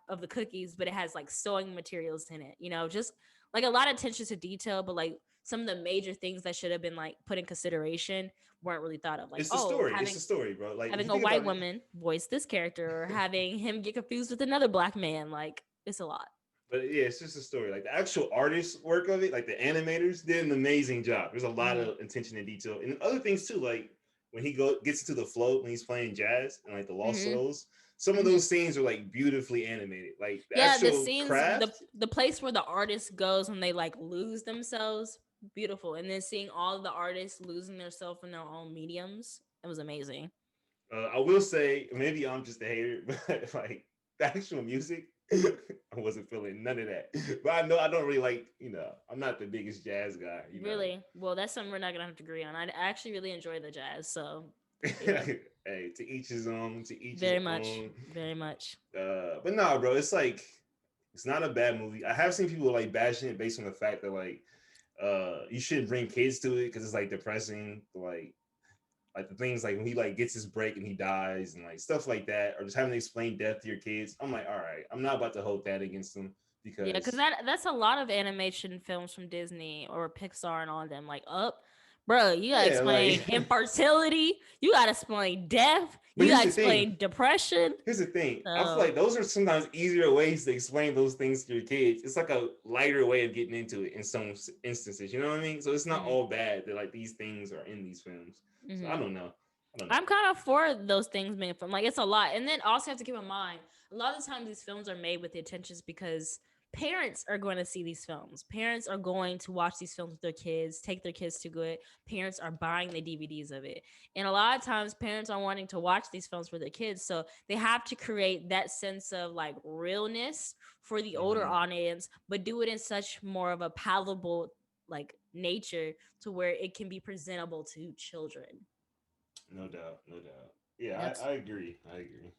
of the cookies, but it has like sewing materials in it, just like a lot of attention to detail, but like some of the major things that should have been like put in consideration weren't really thought of, like, It's the oh, story. It's the story, bro. Like if having you a think white about it, woman voice this character, or having him get confused with another black man, like it's a lot. but yeah, it's just a story. Like the actual artist work of it, like the animators did an amazing job. There's a lot Hmm. of attention and detail, and other things too. Like when he gets into the float when he's playing jazz and like the lost Hmm. souls. Some of Hmm. those scenes are like beautifully animated. Like the Yeah, the actual scenes, craft. the place where the artist goes when they like lose themselves, beautiful. And then seeing all the artists losing themselves in their own mediums, it was amazing. I will say maybe I'm just a hater, but like the actual music, I wasn't feeling none of that. But I know I don't really like. I'm not the biggest jazz guy. Really? Well, that's something we're not gonna have to agree on. I actually really enjoy the jazz, so yeah, Hey, to each his own. To each his very much, own. very much. But nah, bro, it's like it's not a bad movie. I have seen people like bashing it based on the fact that like you shouldn't bring kids to it because it's like depressing. Like the things like when he like gets his break and he dies and like stuff like that, or just having to explain death to your kids. I'm like, all right, I'm not about to hold that against them Yeah, because because that's a lot of animation films from Disney or Pixar and all of them. Like, up, bro, you gotta yeah, explain like. infertility. You gotta explain death. But You here's gotta the thing. explain depression. Here's the thing. I feel So, like those are sometimes easier ways to explain those things to your kids. It's like a lighter way of getting into it in some instances. You know what I mean? So it's not mhm, all bad that like these things are in these films. So I mhm. don't know. I don't know. I'm kind of for those things being from, like, it's a lot. And then also have to keep in mind, a lot of the times these films are made with the intentions because parents are going to see these films. Parents are going to watch these films with their kids, take their kids to it. Parents are buying the DVDs of it. And a lot of times parents are wanting to watch these films for their kids. So they have to create that sense of like realness for the older Mm-hmm. audience, but do it in such more of a palatable like nature to where it can be presentable to children. No doubt. No doubt. Yeah, That's I agree. I agree.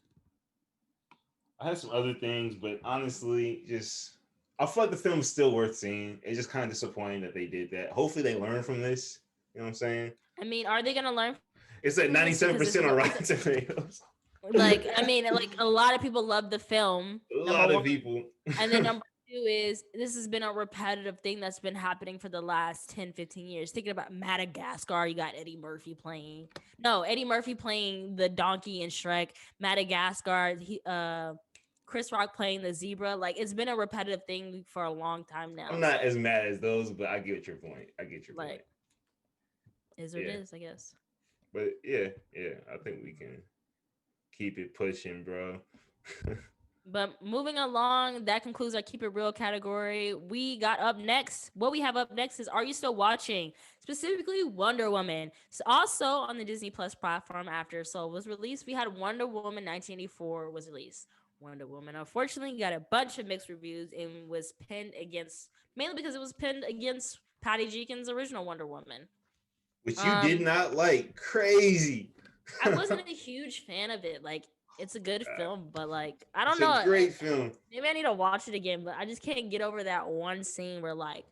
I have some other things, but honestly, just I feel like the film is still worth seeing. It's just kind of disappointing that they did that. Hopefully, they learn from this. You know what I'm saying? I mean, are they gonna learn from this? It's at Because 97% on Rotten Tomatoes. like, I mean, like a lot of people love the film. A Number lot of one, people. and then number two is this has been a repetitive thing that's been happening for the last 10, 15 years. Thinking about Madagascar, you got Eddie Murphy playing. No, Eddie Murphy playing the donkey in Shrek. Madagascar, Chris Rock playing the zebra. Like it's been a repetitive thing for a long time I'm now. not So as mad as those, but I get your point. I get your point. like, is what it Yeah, is, I guess. but yeah, yeah. I think we can keep it pushing, bro. But moving along, that concludes our Keep It Real category. We got up next. What we have up next is Are You Still Watching? Specifically, Wonder Woman. So also on the Disney Plus platform after Soul was released, we had Wonder Woman 1984 was released. Wonder Woman, unfortunately, got a bunch of mixed reviews and was pinned against, mainly because it was pinned against Patty Jenkins' original Wonder Woman. Which you did Um, not like. Crazy. I wasn't a huge fan of it. Like, it's a good film, but like, I don't It's a know. great film. Maybe I need to watch it again, but I just can't get over that one scene where like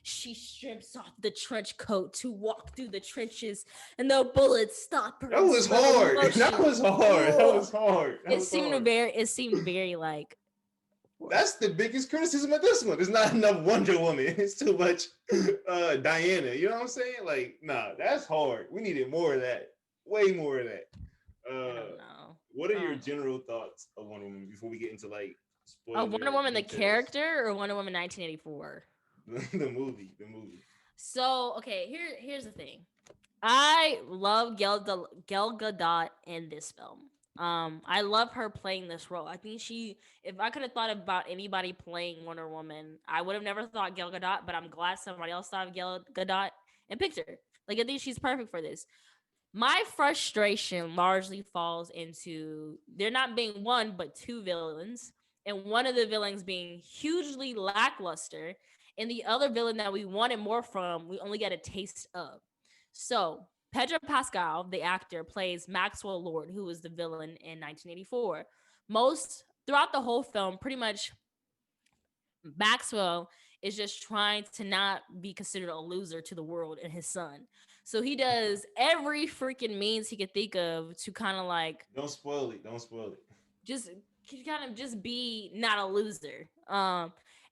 She strips off the trench coat to walk through the trenches, and the bullets stop her That in was slow hard. That motion. was hard. That Ugh. was hard. That was hard. It seemed very like That's forced. the biggest criticism of this one. There's not enough Wonder Woman. It's too much Diana. You know what I'm saying? Like, nah, that's hard. We needed more of that. Way more of that. I Uh, don't know. what are your general thoughts of Wonder Woman before we get into like Wonder spoiler Woman the details? character or Wonder Woman 1984? The movie. The movie. So okay, here's the thing. I love Gal Gadot in this film. I love her playing this role. I think if I could have thought about anybody playing Wonder Woman, I would have never thought Gal Gadot, but I'm glad somebody else thought of Gal Gadot and picked her. Like, I think she's perfect for this. My frustration largely falls into there not being one but two villains, and one of the villains being hugely lackluster, and the other villain that we wanted more from, we only get a taste of. So Pedro Pascal, the actor, plays Maxwell Lord, who was the villain in 1984. Most throughout the whole film, pretty much Maxwell is just trying to not be considered a loser to the world and his son. So he does every freaking means he could think of to kind of like Don't spoil it. Don't spoil it. just kind of just be not a loser.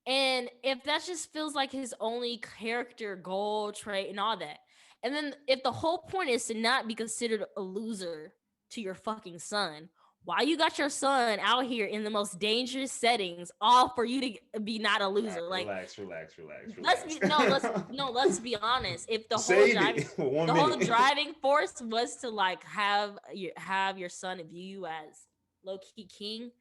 And if that just feels like his only character goal trait and all that, and then if the whole point is to not be considered a loser to your fucking son, why you got your son out here in the most dangerous settings, all for you to be not a loser? Right, like, relax. let's be honest. If the whole Save driving it for 1 the whole minute. driving force was to like have your son view you as low key king,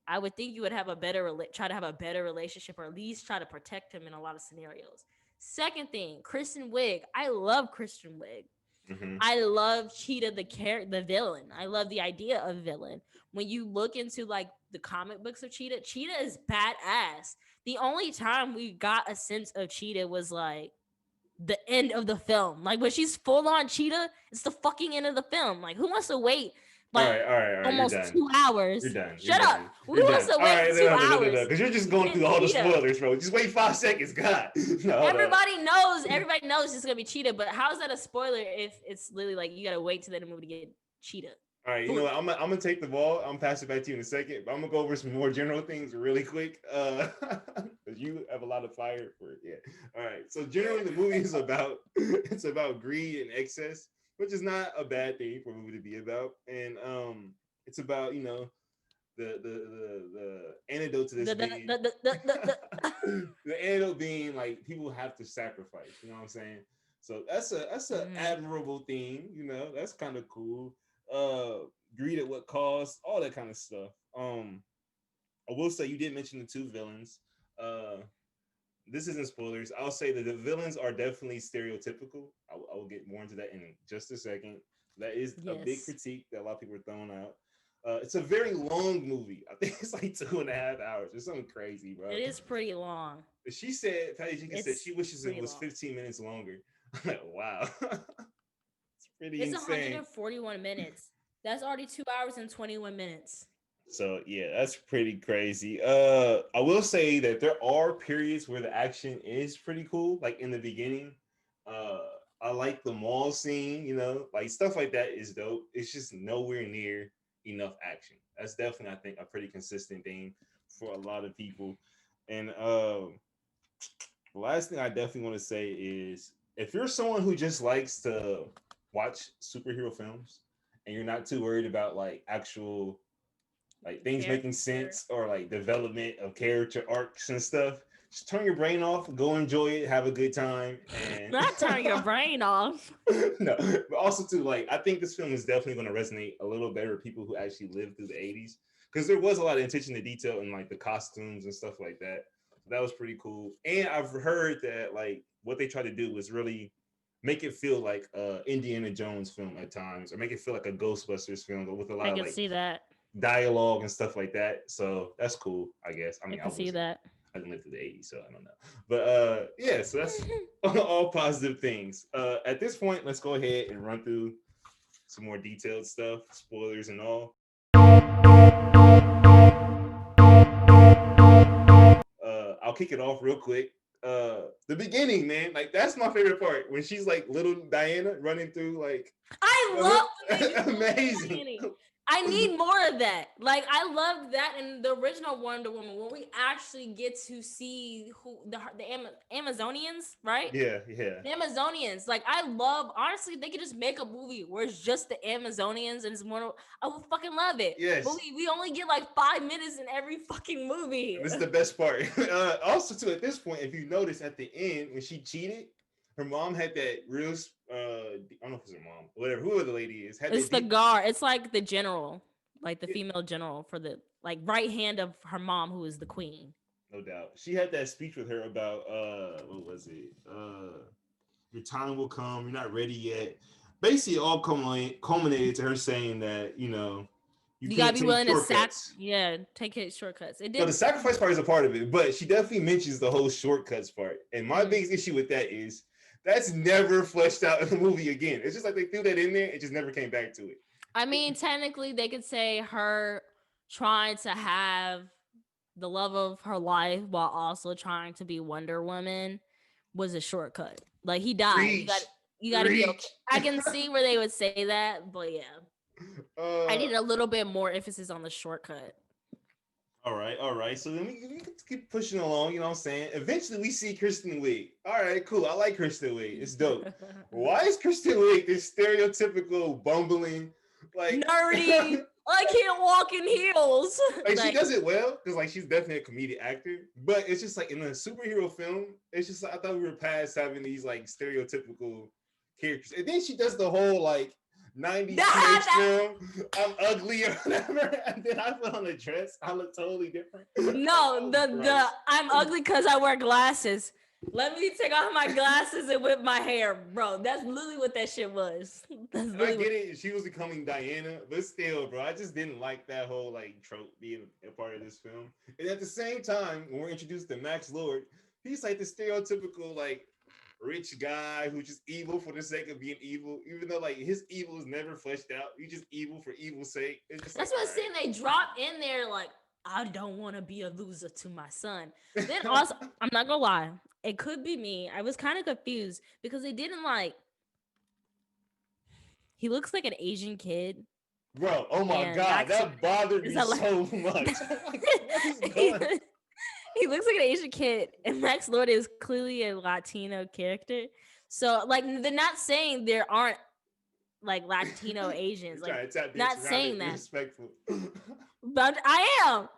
I would think you would have try to have a better relationship, or at least try to protect him in a lot of scenarios. Second thing, Kristen Wiig. I love Kristen Wiig. Mm-hmm. I love Cheetah the villain. I love the idea of villain. When you look into like the comic books of Cheetah, Cheetah is badass. The only time we got a sense of Cheetah was like the end of the film. Like when she's full on Cheetah, it's the fucking end of the film. Like who wants to wait All like right, all right, all right. You're almost done. 2 hours? You're done. Shut up. Who You're wants done. to All wait right, 2 hours? because you're just going through all the Cheetah. spoilers, bro. Just wait 5 seconds, God. No, Everybody knows it's gonna be Cheetah, but how is that a spoiler if it's literally like you gotta wait to the movie to get Cheetah? All right, you know what? I'm gonna take the ball. I'm gonna pass it back to you in a second, but I'm gonna go over some more general things really quick. Because you have a lot of fire for it. Yeah. All right. So generally, the movie is about it's about greed and excess, which is not a bad thing for a movie to be about, and it's about the antidote to this being the antidote being like people have to sacrifice. You know what I'm saying? So that's a admirable theme. You know, that's kind of cool. Greed at what cost, all that kind of stuff. I will say you did mention the two villains. This isn't spoilers. I'll say that the villains are definitely stereotypical. I will get more into that in just a second. That is a big critique that a lot of people are throwing out. It's a very long movie. I think it's like 2.5 hours. It's something crazy, bro. It is pretty long. She said, Patty Jenkins said she wishes it was 15 minutes longer. I'm like, wow. It's pretty insane. 141 minutes. That's already 2 hours and 21 minutes. So yeah, that's pretty crazy. I will say that there are periods where the action is pretty cool. Like in the beginning, I like the mall scene. You know, like stuff like that is dope. It's just nowhere near enough action. That's definitely, I think, a pretty consistent thing for a lot of people. And the last thing I definitely want to say is, if you're someone who just likes to watch superhero films and you're not too worried about like actual like things making sense or like development of character arcs and stuff, just turn your brain off, go enjoy it, have a good time, and not turn your brain off. No, but also too, like, I think this film is definitely going to resonate a little better with people who actually lived through the 80s, because there was a lot of attention to detail in like the costumes and stuff like that. That was pretty cool. And I've heard that like what they try to do was really make it feel like Indiana Jones film at times, or make it feel like a Ghostbusters film with a lot of like see that dialogue and stuff like that. So that's cool, I guess. I mean, I can see that. I didn't live through the 80s, so I don't know. But yeah, so that's all positive things. At this point, let's go ahead and run through some more detailed stuff, spoilers and all. I'll kick it off real quick. the beginning, man. Like that's my favorite part when she's like little Diana running through like I love the baby amazing. I need more of that. Like I loved that in the original Wonder Woman when we actually get to see who the Amazonians, right? Yeah, yeah. The Amazonians. Like I love. Honestly, they could just make a movie where it's just the Amazonians and it's more. I would fucking love it. Yes. But we only get like 5 minutes in every fucking movie. And this is the best part. Also, too, at this point, if you notice at the end when she cheated, her mom had that real. I don't know if it's her mom, whatever, whoever the lady is. It's the guard. It's like the general, like the female general for the like right hand of her mom, who is the queen. No doubt. She had that speech with her about what was it? Your time will come. You're not ready yet. Basically, all culminated to her saying that you gotta be willing to take his shortcuts. It did. No, the sacrifice part is a part of it, but she definitely mentions the whole shortcuts part. And my biggest issue with that is that's never fleshed out in the movie again. It's just like they threw that in there. It just never came back to it. I mean, technically, they could say her trying to have the love of her life while also trying to be Wonder Woman was a shortcut. Like he died. You got to be okay. I can see where they would say that, but yeah. I need a little bit more emphasis on the shortcut. All right. So then we keep pushing along, you know what I'm saying? Eventually we see Kristen Wiig. All right, cool. I like Kristen Wiig. It's dope. Why is Kristen Wiig this stereotypical bumbling, like nerdy? I can't walk in heels. Like she does it well because like she's definitely a comedic actor, but it's just like in a superhero film, it's just I thought we were past having these like stereotypical characters, and then she does the whole like 90s teenage film, I'm ugly or whatever, and then I put on a dress, I look totally different. No, the I'm ugly because I wear glasses. Let me take off my glasses and whip my hair, bro. That's literally what that shit was. I get it. She was becoming Diana, but still, bro, I just didn't like that whole like trope being a part of this film. And at the same time, when we're introduced to Max Lord, he's like the stereotypical like rich guy who's just evil for the sake of being evil, even though like his evil is never fleshed out. He's just evil for evil's sake. It's just that's what I'm saying. They drop in there like, I don't want to be a loser to my son. Then also, I'm not gonna lie, it could be me. I was kind of confused because they didn't like. He looks like an Asian kid. Bro, oh my god, that bothered me so much. He looks like an Asian kid, and Max Lord is clearly a Latino character. So, like, they're not saying there aren't like Latino Asians. Like, not saying that. Respectful. But I am.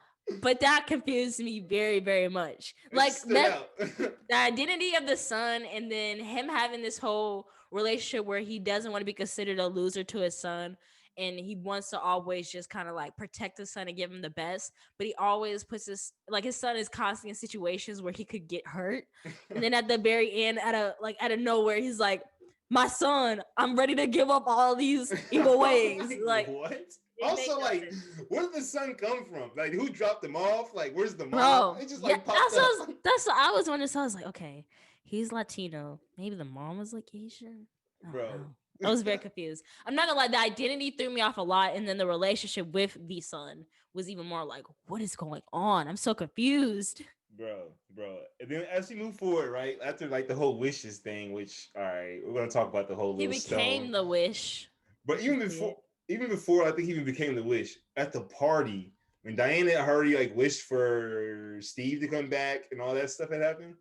But that confused me very, very much. Like that, the identity of the son, and then him having this whole relationship where he doesn't want to be considered a loser to his son, and he wants to always just kind of like protect his son and give him the best, but he always puts his son is constantly in situations where he could get hurt, and then at the very end, out of nowhere, he's like, "My son, I'm ready to give up all these evil ways." Like what? Also, like, where did the son come from? Like, who dropped him off? Like, where's the mom? Bro, it just like that's what I was wondering. So I was like, okay, he's Latino. Maybe the mom was like Asian. Bro. I was very confused. I'm not gonna lie, the identity threw me off a lot, and then the relationship with the son was even more like, what is going on? I'm so confused. Bro. And then as we move forward, right, after like the whole wishes thing, which all right, we're gonna talk about the whole he became stone. The wish. But even before, I think he even became the wish at the party when Diana already like wished for Steve to come back and all that stuff had happened.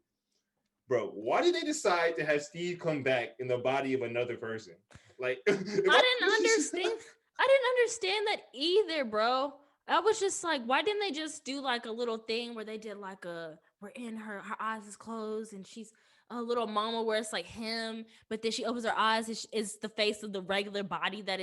Bro, why did they decide to have Steve come back in the body of another person? Like, I didn't understand that either, bro. I was just like, why didn't they just do like a little thing where they did like we're in her eyes is closed and she's a little mama where it's like him, but then she opens her eyes, is the face of the regular body that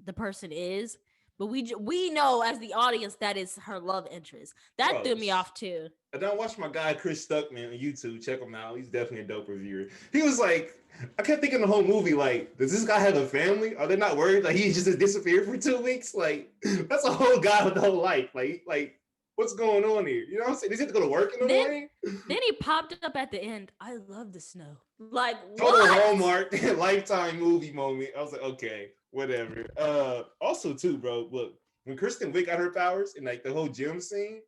the person is. But we know as the audience that is her love interest. That threw me off too. And I watched my guy Chris Stuckman on YouTube. Check him out. He's definitely a dope reviewer. He was like, I kept thinking the whole movie, like, does this guy have a family? Are they not worried? Like, he just disappeared for 2 weeks? Like, that's a whole guy with the whole life. Like, what's going on here? You know what I'm saying? Does he have to go to work in the morning? Then he popped up at the end. I love the snow. Like, total Hallmark Lifetime movie moment. I was like, okay, whatever. Also, too, bro, look, when Kristen Wiig got her powers and like the whole gym scene,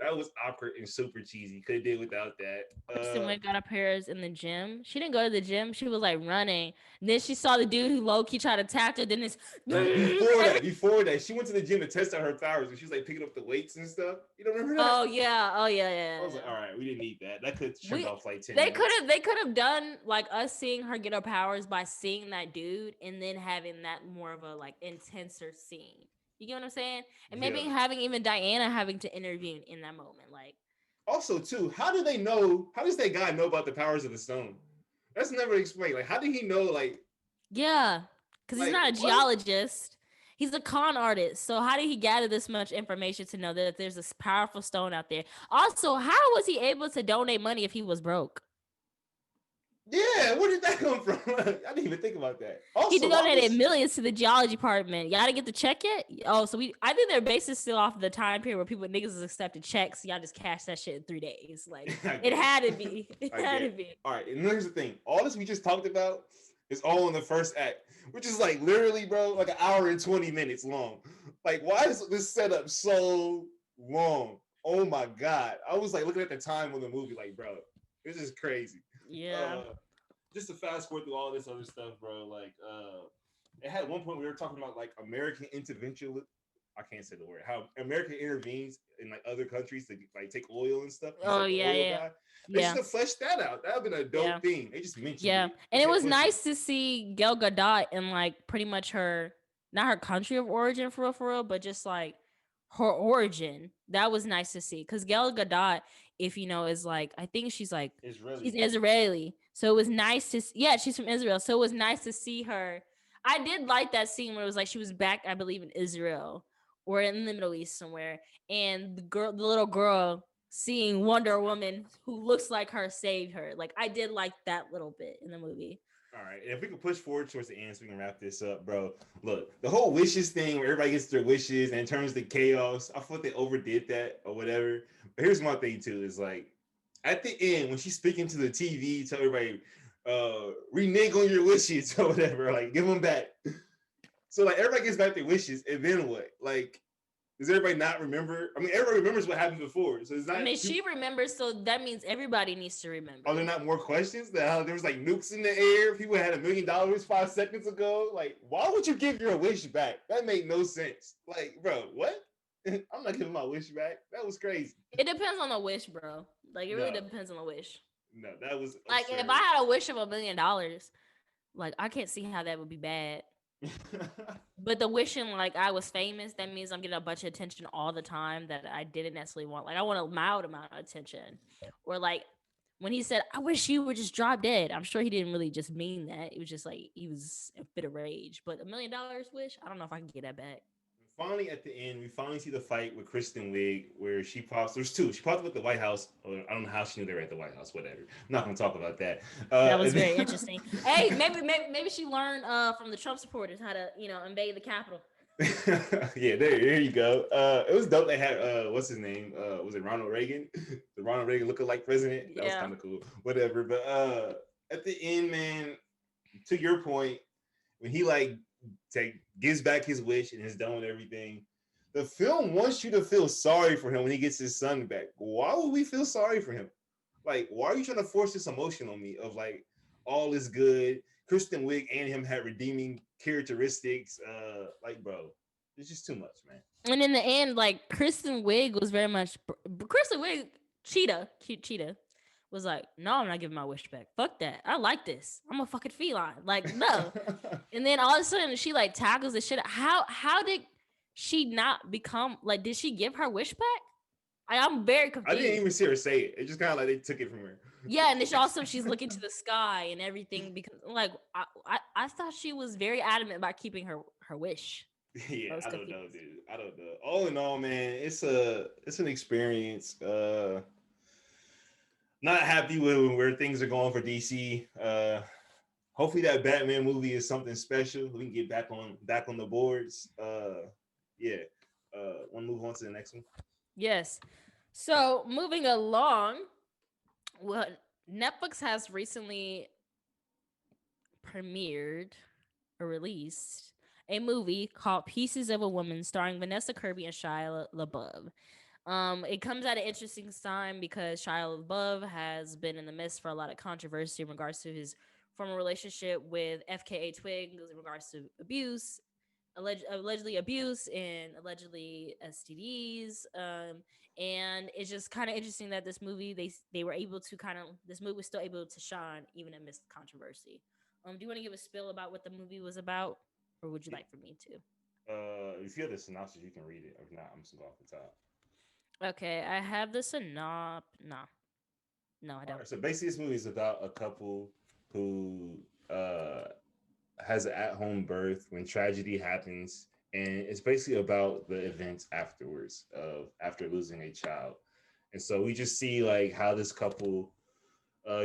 That was awkward and super cheesy. Could have did without that. Kristen Wiig got up hers in the gym. She didn't go to the gym. She was like running. And then she saw the dude who low key tried to attack her. Then it's Before that, she went to the gym to test out her powers, and she was like picking up the weights and stuff. You don't remember that? Oh yeah, I was like, all right, we didn't need that. That could trimmed We off like 10 they could minutes. have they could have done like us seeing her get her powers by seeing that dude and then having that more of a like intenser scene. You get what I'm saying? And maybe Yeah. having even Diana having to intervene in that moment. Like, Also, too, how do they know? How does that guy know about the powers of the stone? That's never explained. Like, how did he know? yeah, because he's not a What? geologist. He's a con artist. So how did he gather this much information to know that there's this powerful stone out there? Also, how was he able to donate money if he was broke? Yeah, where did that come from? I didn't even think about that. Also, He donated millions to the geology department. Y'all didn't get the check yet? Oh, so I think their base is still off the time period where people niggas is accepting checks. Y'all just cash that shit in 3 days. Like it had to be. It had to be. All right, and here's the thing: all this we just talked about is all in the first act, which is like literally, bro, like an hour and 20 minutes long. Like, why is this setup so long? Oh my god! I was like looking at the time of the movie, like, bro, this is crazy. Yeah. Just to fast forward through all this other stuff, bro. Like, it had one point we were talking about like American intervention. I can't say the word. How America intervenes in like other countries to like take oil and stuff. Oh like yeah, yeah. Guy. They should have fleshed that out. That would have been a dope thing. They just mentioned it. And it was nice to see Gal Gadot in like pretty much her, not her country of origin for real, but just like her origin. That was nice to see because Gal Gadot, if you know, is like I think she's like she's Israeli. So it was nice to she's from Israel. So it was nice to see her. I did like that scene where it was like she was back, I believe, in Israel or in the Middle East somewhere, and the little girl seeing Wonder Woman who looks like her saved her. Like I did like that little bit in the movie. All right, if we could push forward towards the end so we can wrap this up, bro. Look, the whole wishes thing where everybody gets their wishes and it turns to chaos. I thought they overdid that or whatever. But here's my thing too: is like at the end when she's speaking to the TV, tell everybody, renege on your wishes or whatever, like give them back. So like everybody gets back their wishes, and then what? Like, does everybody not remember? I mean, everybody remembers what happened before, so it's not. I mean, she remembers, so that means everybody needs to remember. Are there not more questions? That there was like nukes in the air. People had $1 million 5 seconds ago. Like, why would you give your wish back? That made no sense. Like, bro, what? I'm not giving my wish back. That was crazy. It depends on the wish, bro. Like, it really depends on the wish. No, that was like absurd. If I had a wish of $1 million, like I can't see how that would be bad. But the wishing like I was famous, that means I'm getting a bunch of attention all the time that I didn't necessarily want. Like I want a mild amount of attention. Or like when he said, I wish you were just drop dead. I'm sure he didn't really just mean that. It was just like he was a bit of rage. But $1 million wish, I don't know if I can get that back. Finally, at the end, we finally see the fight with Kristen Wiig, where she pops. There's two. She pops up at the White House. I don't know how she knew they were at the White House. Whatever. I'm not gonna talk about that. That was very interesting. Hey, maybe she learned from the Trump supporters how to invade the Capitol. Yeah, there you go. It was dope. They had what's his name? Was it Ronald Reagan? The Ronald Reagan lookalike president. That was kind of cool. Whatever. But at the end, man, to your point, when he gives back his wish and is done with everything, the film wants you to feel sorry for him when he gets his son back. Why would we feel sorry for him? Like, why are you trying to force this emotion on me of like all is good? Kristen Wiig and him had redeeming characteristics. Like, bro, it's just too much, man. And in the end, like Kristen Wiig was very much Kristen Wiig, Cheetah was like, no, I'm not giving my wish back. Fuck that. I like this. I'm a fucking feline. Like, no. And then all of a sudden she like tackles the shit. How did she not become like, did she give her wish back? I'm very confused. I didn't even see her say it. It just kind of like they took it from her. Yeah, and then she's looking to the sky and everything because like I thought she was very adamant about keeping her wish. Yeah, I don't know, dude. I don't know. All in all, man, it's an experience. Not happy with where things are going for DC. Hopefully that Batman movie is something special. We can get back on the boards. Yeah. Want to move on to the next one? Yes. So moving along, well, Netflix has recently premiered or released a movie called Pieces of a Woman starring Vanessa Kirby and Shia LaBeouf. It comes at an interesting time because Shia LaBeouf has been in the midst for a lot of controversy in regards to his former relationship with FKA Twigs in regards to abuse, allegedly abuse, and allegedly STDs. And it's just kind of interesting that this movie they were able to kind of this movie was still able to shine even amidst controversy. Do you want to give a spill about what the movie was about, or would you like for me to? If you have the synopsis, you can read it. If not, I'm just going off the top. Okay, I have the synop. No, no, I All don't. right, so basically, this movie is about a couple who uh, has an at-home birth when tragedy happens, and it's basically about the events afterwards of after losing a child. And so we just see like how this couple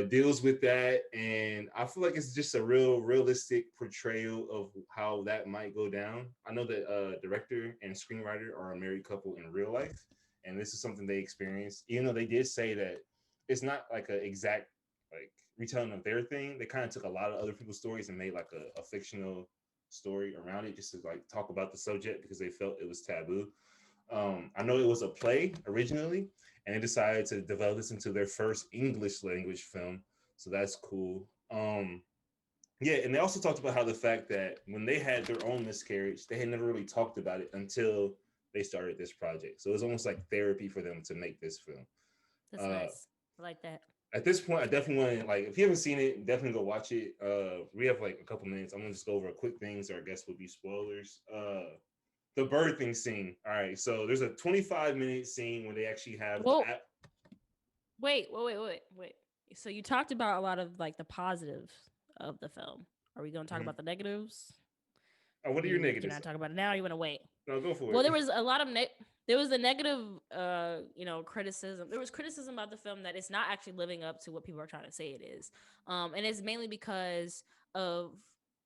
deals with that, and I feel like it's just a real realistic portrayal of how that might go down. I know that director and screenwriter are a married couple in real life, and this is something they experienced. Even though they did say that it's not like an exact like retelling of their thing, they kind of took a lot of other people's stories and made like a fictional story around it just to like talk about the subject because they felt it was taboo. I know it was a play originally, and they decided to develop this into their first English language film. So that's cool. Yeah, and they also talked about how the fact that when they had their own miscarriage, they had never really talked about it until they started this project. So it was almost like therapy for them to make this film. That's Uh, nice. I like that. at this point, I definitely want to like if you haven't seen it, definitely go watch it. We have like a couple minutes. I'm gonna just go over a quick things, or I guess would be spoilers. The birthing scene. All right, so there's a 25-minute scene where they actually have the Well, app. wait. So you talked about a lot of like the positives of the film. Are we going to talk Mhm. about the negatives? What are your Can I negatives? talk about it now? Or you want to wait? No, go for Well, it. there was a lot of there was a negative, criticism. There was criticism about the film that it's not actually living up to what people are trying to say it is, and it's mainly because of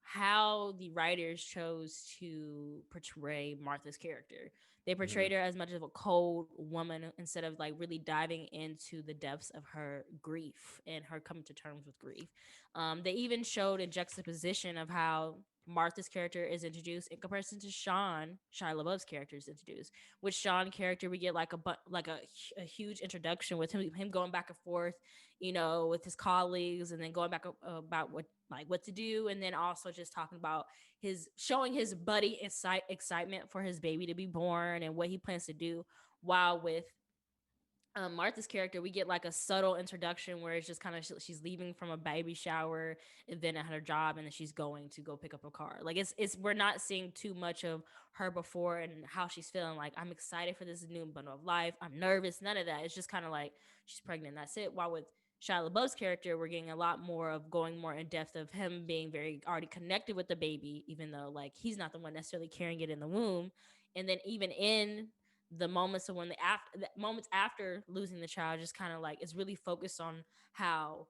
how the writers chose to portray Martha's character. They Mhm. portrayed her as much of a cold woman instead of like really diving into the depths of her grief and her coming to terms with grief. They even showed a juxtaposition of how Martha's character is introduced in comparison to Shia LaBeouf's character is introduced. With Sean character, we get like a huge introduction with him going back and forth, with his colleagues, and then going back about what to do, and then also just talking about his showing his buddy excitement for his baby to be born and what he plans to do. While with Martha's character, we get like a subtle introduction where it's just kind of she's leaving from a baby shower and then at her job, and then she's going to go pick up a car. Like it's we're not seeing too much of her before and how she's feeling. Like I'm excited for this new bundle of life. I'm nervous. None of that. It's just kind of like she's pregnant. That's it. While with Shia LaBeouf's character, we're getting a lot more of going more in depth of him being very already connected with the baby, even though like he's not the one necessarily carrying it in the womb. And then even in the moments of when the moments after losing the child, just kind of like it's really focused on how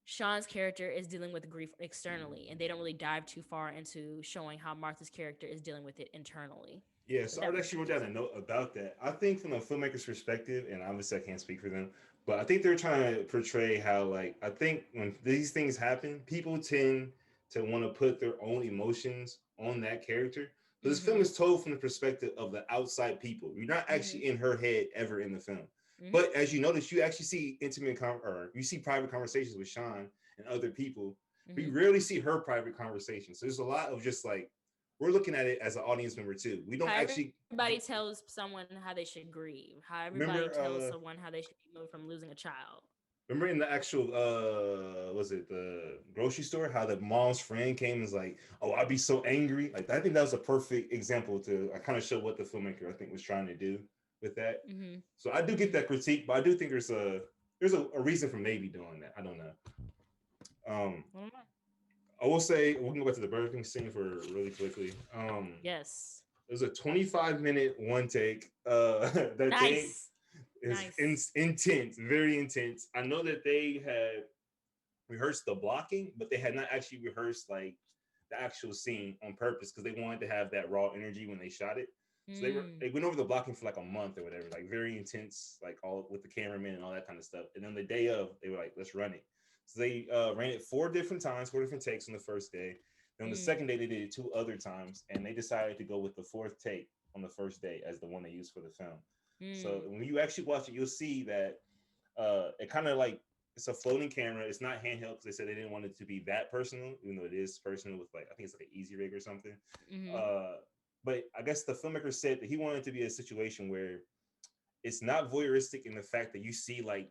Sean's character is dealing with grief externally, and they don't really dive too far into showing how Martha's character is dealing with it internally. Yeah, If so that I makes actually wrote sense. down a note about that. I think from a filmmaker's perspective, and obviously I can't speak for them, but I think they're trying to portray how, like, I think when these things happen, people tend to want to put their own emotions on that character. But this film Mm-hmm. is told from the perspective of the outside people. You're not Mm-hmm. actually in her head ever in the film. Mm-hmm. But as you notice, you actually see or you see private conversations with Sean and other people. But Mm-hmm. you rarely see her private conversations. So there's a lot of just like we're looking at it as an audience member too. We don't How actually everybody tells someone how they should grieve. How everybody remember. tells someone how they should be moved from losing a child. Remember in the actual was it the grocery store how the mom's friend came and was like, oh, I'd be so angry. Like I think that was a perfect example to I kind of show what the filmmaker I think was trying to do with that. Mm-hmm. So I do get Mm-hmm. that critique, but I do think there's a reason for maybe doing that. I don't know. Um, I don't know. I will say we can go back to the Burger King scene for really quickly. Yes. There's a 25-minute one take that they Nice. is Nice. intense, very intense. I know that they had rehearsed the blocking, but they had not actually rehearsed like the actual scene on purpose because they wanted to have that raw energy when they shot it. So Mm. they went over the blocking for like a month or whatever, like very intense, like all with the cameraman and all that kind of stuff. And then the day of, they were like, let's run it. So they ran it 4 different times, 4 different takes on the first day. Then on the Mm. second day, they did it 2 other times, and they decided to go with the fourth take on the first day as the one they used for the film. So Mm. when you actually watch it, you'll see that it kind of like it's a floating camera. It's not handheld because they said they didn't want it to be that personal, even though it is personal with like I think it's like an easy rig or something. Mm-hmm. Uh, but I guess the filmmaker said that he wanted it to be a situation where it's not voyeuristic in the fact that you see like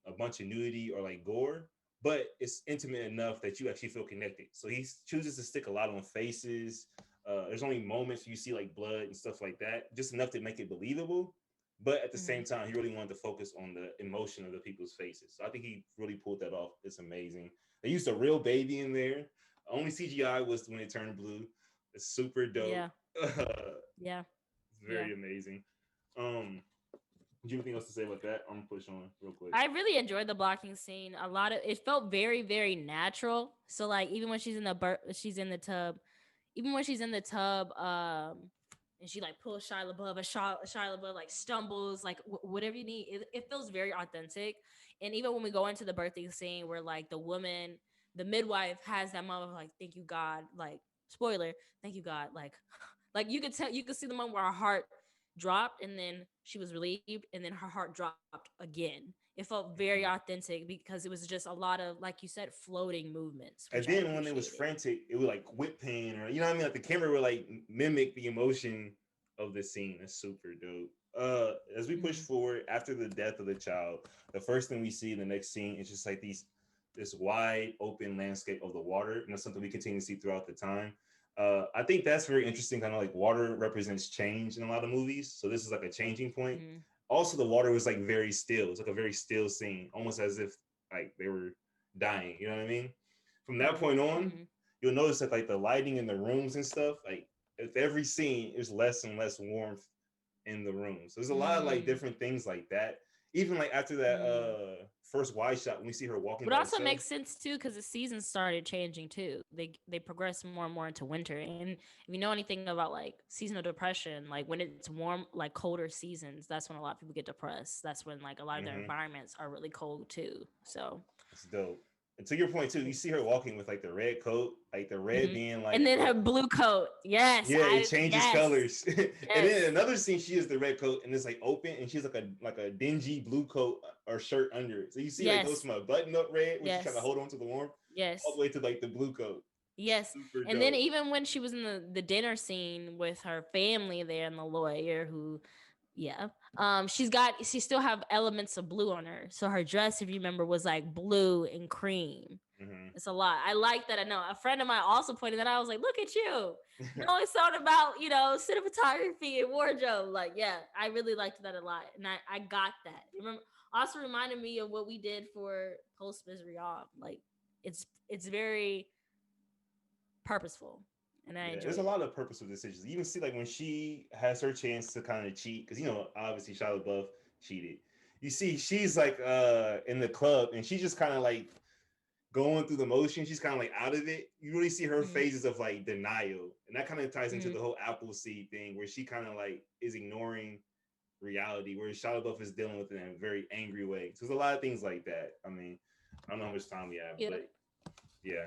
a bunch of nudity or like gore, but it's intimate enough that you actually feel connected. So he chooses to stick a lot on faces. There's only moments you see like blood and stuff like that, just enough to make it believable. But at the Mm-hmm. same time, he really wanted to focus on the emotion of the people's faces. So I think he really pulled that off. It's amazing. They used a real baby in there. Only CGI was when it turned blue. It's super dope. Yeah. Yeah. Yeah. Very amazing. Um, do you have anything else to say about that? I'm gonna push on real quick. I really enjoyed the blocking scene. A lot of it felt very, very natural. So like even when she's in the tub, even when she's in the tub, and she like pulls Shia LaBeouf, Shia LaBeouf like stumbles, like whatever you need. It feels very authentic. And even when we go into the birthday scene where like the midwife has that moment of like, thank you God, like spoiler, thank you God, like you could see the moment where her heart dropped and then she was relieved and then her heart dropped again. It felt very Mhm. authentic because it was just a lot of, like you said, floating movements, And which I then when it was appreciated. frantic, it would like whip pain or you know what I mean. Like the camera would like mimic the emotion of the scene. That's super dope. As we push Mm-hmm. forward after the death of the child, the first thing we see in the next scene is just like this wide open landscape of the water, and that's something we continue to see throughout the time. I think that's very interesting. Kind of like water represents change in a lot of movies, so this is like a changing point. Mm-hmm. Also, the water was like very still. It's like a very still scene, almost as if like they were dying. You know what I mean? From that point on, Mm-hmm. you'll notice that like the lighting in the rooms and stuff, like with every scene, there's less and less warmth in the room. So there's a lot of like Mm-hmm. different things like that. Even like after that Mm. first wide shot when we see her walking But by also herself. makes sense too because the seasons started changing too. They progress more and more into winter, and if you know anything about like seasonal depression, like when it's warm, like colder seasons, that's when a lot of people get depressed. That's when like a lot of their Mm-hmm. environments are really cold too. So, It's dope. And to your point too, you see her walking with like the red coat, like the red mm-hmm. being And like then her the blue coat. Yes, yeah, it changes yes, colors. And then yes, another scene, she has the red coat and it's like open, and she's like a dingy blue coat or shirt under it. So you see, like goes yes, from a button up red, where she's trying to yes, hold on to the warmth, all the yes. way to like the blue coat. Yes. Super And then dope. even when she was in the dinner scene with her family there and the lawyer who yeah. She still have elements of blue on her. So her dress, if you remember, was like blue and cream. Mm-hmm. It's a lot. I like that. I know a friend of mine also pointed that out. I was like, look at you. No, it's something about, cinematography and wardrobe. Like, yeah, I really liked that a lot. And I got that. Remember, also reminded me of what we did for Post Misery Off. Like it's very purposeful, and I Yeah, enjoyed there's a it. lot of purposeful decisions. You can see like when she has her chance to kind of cheat, because obviously Shia LaBeouf cheated. You see, she's like in the club, and she's just kind of like going through the motion. She's kind of like out of it. You really see her Mm-hmm. phases of like denial, and that kind of ties into Mm-hmm. the whole Apple Seed thing, where she kind of like is ignoring reality, where Shia LaBeouf is dealing with it in a very angry way. So there's a lot of things like that. I mean, I don't know how much time we have, Yeah. but yeah.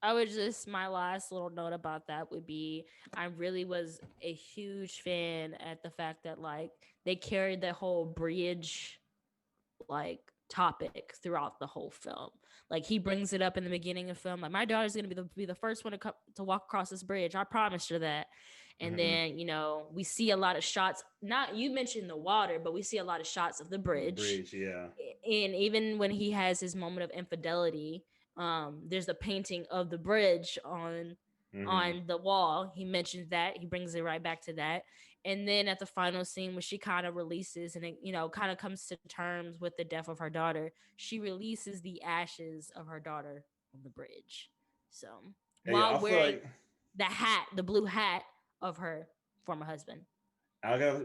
I would just my last little note about that would be I really was a huge fan at the fact that like they carried the whole bridge like topic throughout the whole film. Like he brings it up in the beginning of the film, like my daughter's gonna be the first one to walk across this bridge. I promised her that. And Mm-hmm. then we see a lot of shots. Not you mentioned the water, but we see a lot of shots of the The bridge. bridge, yeah. And even when he has his moment of infidelity, there's a painting of the bridge Mm-hmm. on the wall. He mentions that. He brings it right back to that. And then at the final scene where she kind of releases and it, kind of comes to terms with the death of her daughter, she releases the ashes of her daughter on the bridge. So Yeah, while I feel wearing like the blue hat of her former husband.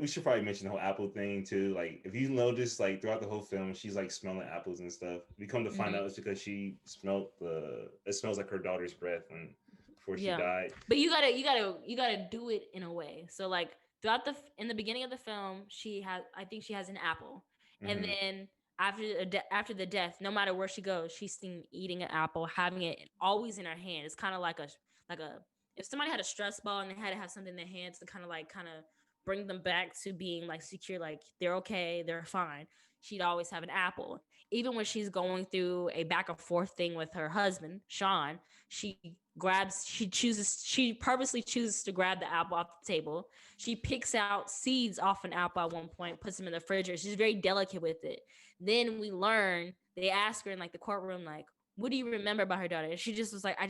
we should probably mention the whole Apple thing too. Like, if you notice, like throughout the whole film, she's like smelling apples and stuff. We come to find Mm-hmm. out it's because she smelled it smells like her daughter's breath when before she Yeah, died. but you gotta do it in a way. So like throughout in the beginning of the film, I think she has an apple, and Mm-hmm. then after the death, no matter where she goes, she's seen eating an apple, having it always in her hand. It's kind of like a if somebody had a stress ball and they had to have something in their hands to kind of bring them back to being like secure, like they're okay, they're fine, she'd always have an apple. Even when she's going through a back and forth thing with her husband, Sean, she purposely chooses to grab the apple off the table. She picks out seeds off an apple at one point, puts them in the refrigerator. She's very delicate with it. Then we learn, they ask her in like the courtroom, like, what do you remember about her daughter? And she just was like, I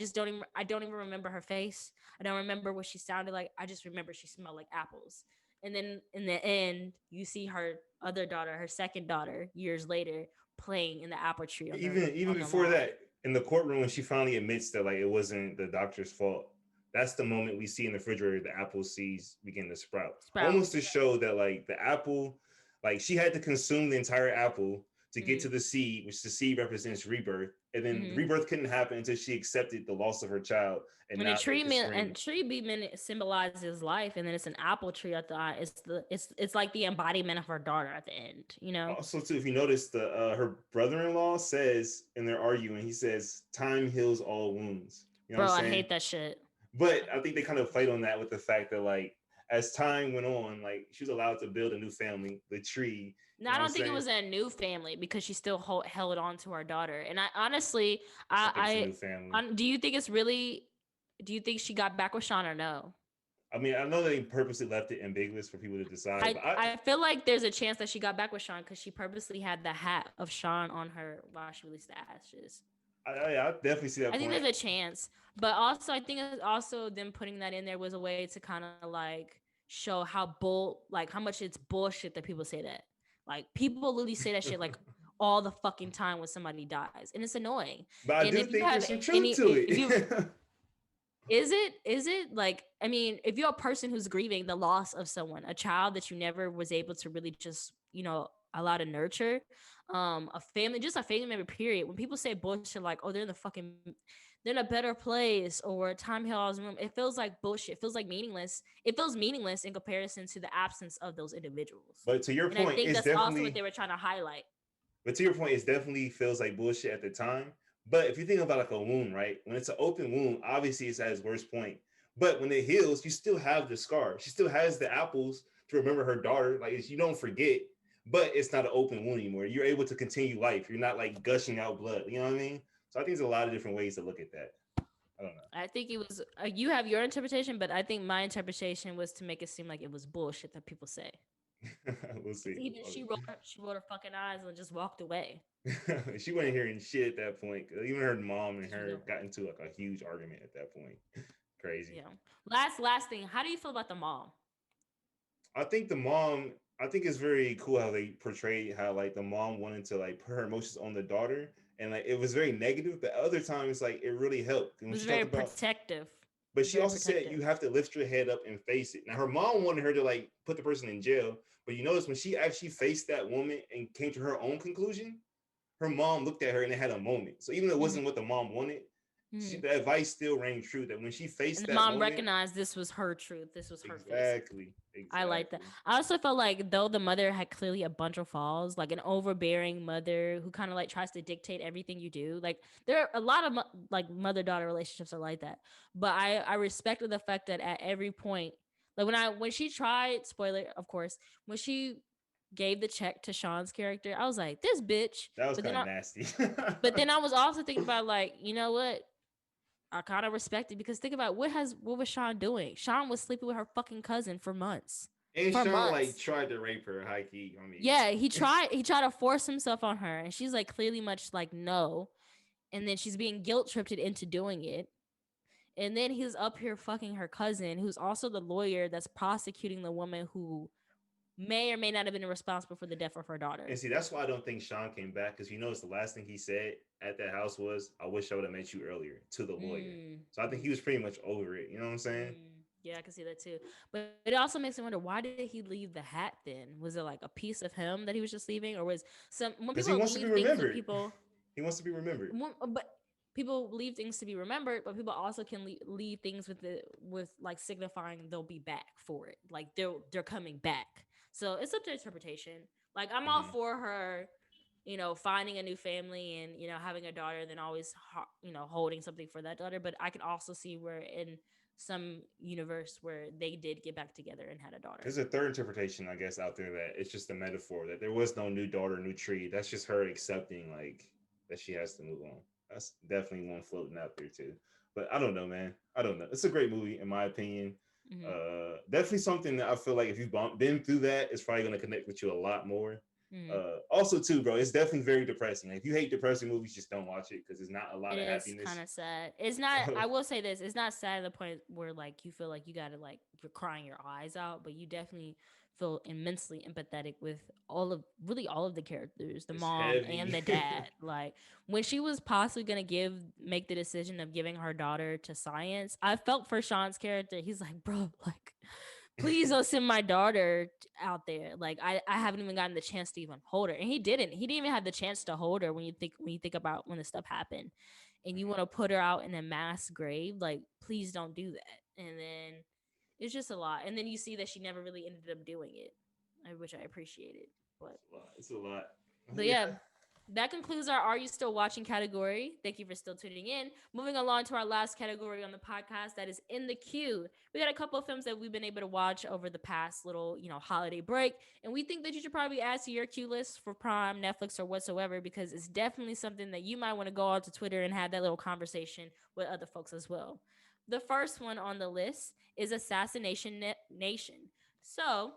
don't even remember her face. I don't remember what she sounded like. I just remember she smelled like apples. And then in the end, you see her other daughter, her second daughter, years later, playing in the apple tree Even on the before lawn. that, in the courtroom when she finally admits that like it wasn't the doctor's fault, that's the moment we see in the refrigerator the apple seeds begin to sprout, Sprout. almost to show that like the apple, like she had to consume the entire apple to get to Mm-hmm. the seed, which the seed represents rebirth, and then the Mm-hmm. rebirth couldn't happen until she accepted the loss of her child and And a not tree like the man spring. and tree be meant symbolizes life, and then it's an apple tree at the eye. It's like the embodiment of her daughter at the end. You know, Also, too, if you notice, the her brother-in-law says, and they're arguing, he says, "Time heals all wounds." You know what I'm bro, I saying? hate that shit. But I think they kind of played on that with the fact that like as time went on, like she was allowed to build a new family, the tree. No, You I know what I'm don't think it saying? was a new family because she still held on to her daughter. And I honestly, I think it's a new family. do you think it's really? Do you think she got back with Sean or no? I mean, I know they purposely left it ambiguous for people to decide, but I feel like there's a chance that she got back with Sean because she purposely had the hat of Sean on her while she released the ashes. I definitely see that I think point. there's a chance, but also I think it's also them putting that in there was a way to kind of like show like how much it's bullshit that people say that. Like people literally say that shit like all the fucking time when somebody dies, and it's annoying. But I And do if you think have there's some truth any, to if you it. is it like, I mean, if you're a person who's grieving the loss of someone, a child that you never was able to really just, allow to nurture, a family, just a family member, period. When people say bullshit like, oh, they're in a better place or time heals room, it feels like bullshit. It feels like meaningless. It feels meaningless in comparison to the absence of those individuals. But to your And I point, think it's that's also what definitely they were trying to highlight. But to your point, it definitely feels like bullshit at the time. But if you think about like a wound, right? When it's an open wound, obviously it's at its worst point. But when it heals, you still have the scar. She still has the apples to remember her daughter. Like you don't forget, but it's not an open wound anymore. You're able to continue life. You're not like gushing out blood. You know what I mean? So I think there's a lot of different ways to look at that. I don't I think it was, you have your interpretation, but I think my interpretation was to make it seem like it was bullshit that people say. know. We'll Because see. even she rolled her fucking eyes and just walked away. She wasn't hearing shit at that point. Even her mom and She was her over got it. into like a huge argument at that point. Crazy. Yeah. Last thing. How do you feel about the mom? I think the mom, I think it's very cool how they portrayed how like the mom wanted to like put her emotions on the daughter, and like it was very negative, but other times like it really helped. And It when was she very talked about, protective. but she Very also said protective. you have to lift your head up and face it. Now her mom wanted her to like put the person in jail, but you notice when she actually faced that woman and came to her own conclusion, her mom looked at her and they had a moment. So even though it Mm-hmm. wasn't what the mom wanted, Mm-hmm. the advice still rang true that when she And faced the that mom moment, recognized this was her truth. This was her facing. exactly, I like that. exactly. I also felt like though the mother had clearly a bunch of flaws, like an overbearing mother who kind of like tries to dictate everything you do. Like there are a lot of like mother daughter relationships are like that. But I respected the fact that at every point, like when she tried, spoiler of course, when she gave the check to Sean's character, I was like, this bitch. That was But then kind of I nasty. but then I was also thinking about like, you know what? I kind of respect it because think about what was Sean doing? Sean was sleeping with her fucking cousin for months. And For Sean like months. tried to rape her, high key. I mean, Yeah, he tried to force himself on her and she's like clearly much like no. And then she's being guilt tripped into doing it. And then he's up here fucking her cousin, who's also the lawyer that's prosecuting the woman who may or may not have been responsible for the death of her and daughter. see that's why I don't think Sean came back because you notice the last thing he said at that house was, "I wish I would have met you earlier" to the lawyer. Mm, So I think mm, he was pretty much over it. You know what I'm saying? yeah, I can see that too. But it also makes me wonder, why did he leave the hat then? Was it like a piece of him that he was just leaving? Or was some, when Because he people wants to be leave things with remembered. people, He wants to be remembered. but people leave things to be remembered, but people also can leave things with like signifying they'll be back for it, like they're coming back. So it's up to interpretation. Like I'm all Hmm. for her, finding a new family and having a daughter, then always holding something for that daughter. But I can also see where in some universe where they did get back together and had a daughter. There's a third interpretation, I guess, out there that it's just a metaphor that there was no new daughter, new tree. That's just her accepting like that she has to move on. That's definitely one floating out there too. But I don't know, man. I don't know. It's a great movie in my opinion. Mm-hmm. Definitely something that I feel like if you've been through that, it's probably going to connect with you a lot more. Mm-hmm. Also, too, bro, it's definitely very depressing. Like, if you hate depressing movies, just don't watch it because there's not a It lot of is happiness. kind of sad. It's not. I will say this: it's not sad to the point where like you feel like you gotta like you're crying your eyes out, but you definitely feel immensely empathetic with really all of the characters, the It's mom and heavy. the dad. Like when she was possibly gonna make the decision of giving her daughter to science, I felt for Sean's character. He's like, bro, like please don't send my daughter out there. Like I haven't even gotten the chance to even hold her. And he didn't. He didn't even have the chance to hold her when you think about when the stuff happened. And you want to put her out in a mass grave, like please don't do that. And then it's just a lot. And then you see that she never really ended up doing it, which I appreciated. But It's a lot. It's a lot. but Yeah. yeah, that concludes our Are You Still Watching category. Thank you for still tuning in. Moving along to our last category on the podcast, that is In the Queue. We got a couple of films that we've been able to watch over the past little, holiday break. And we think that you should probably add to your queue list for Prime, Netflix, or whatsoever, because it's definitely something that you might want to go on to Twitter and have that little conversation with other folks as well. The first one on the list is Assassination Nation. So,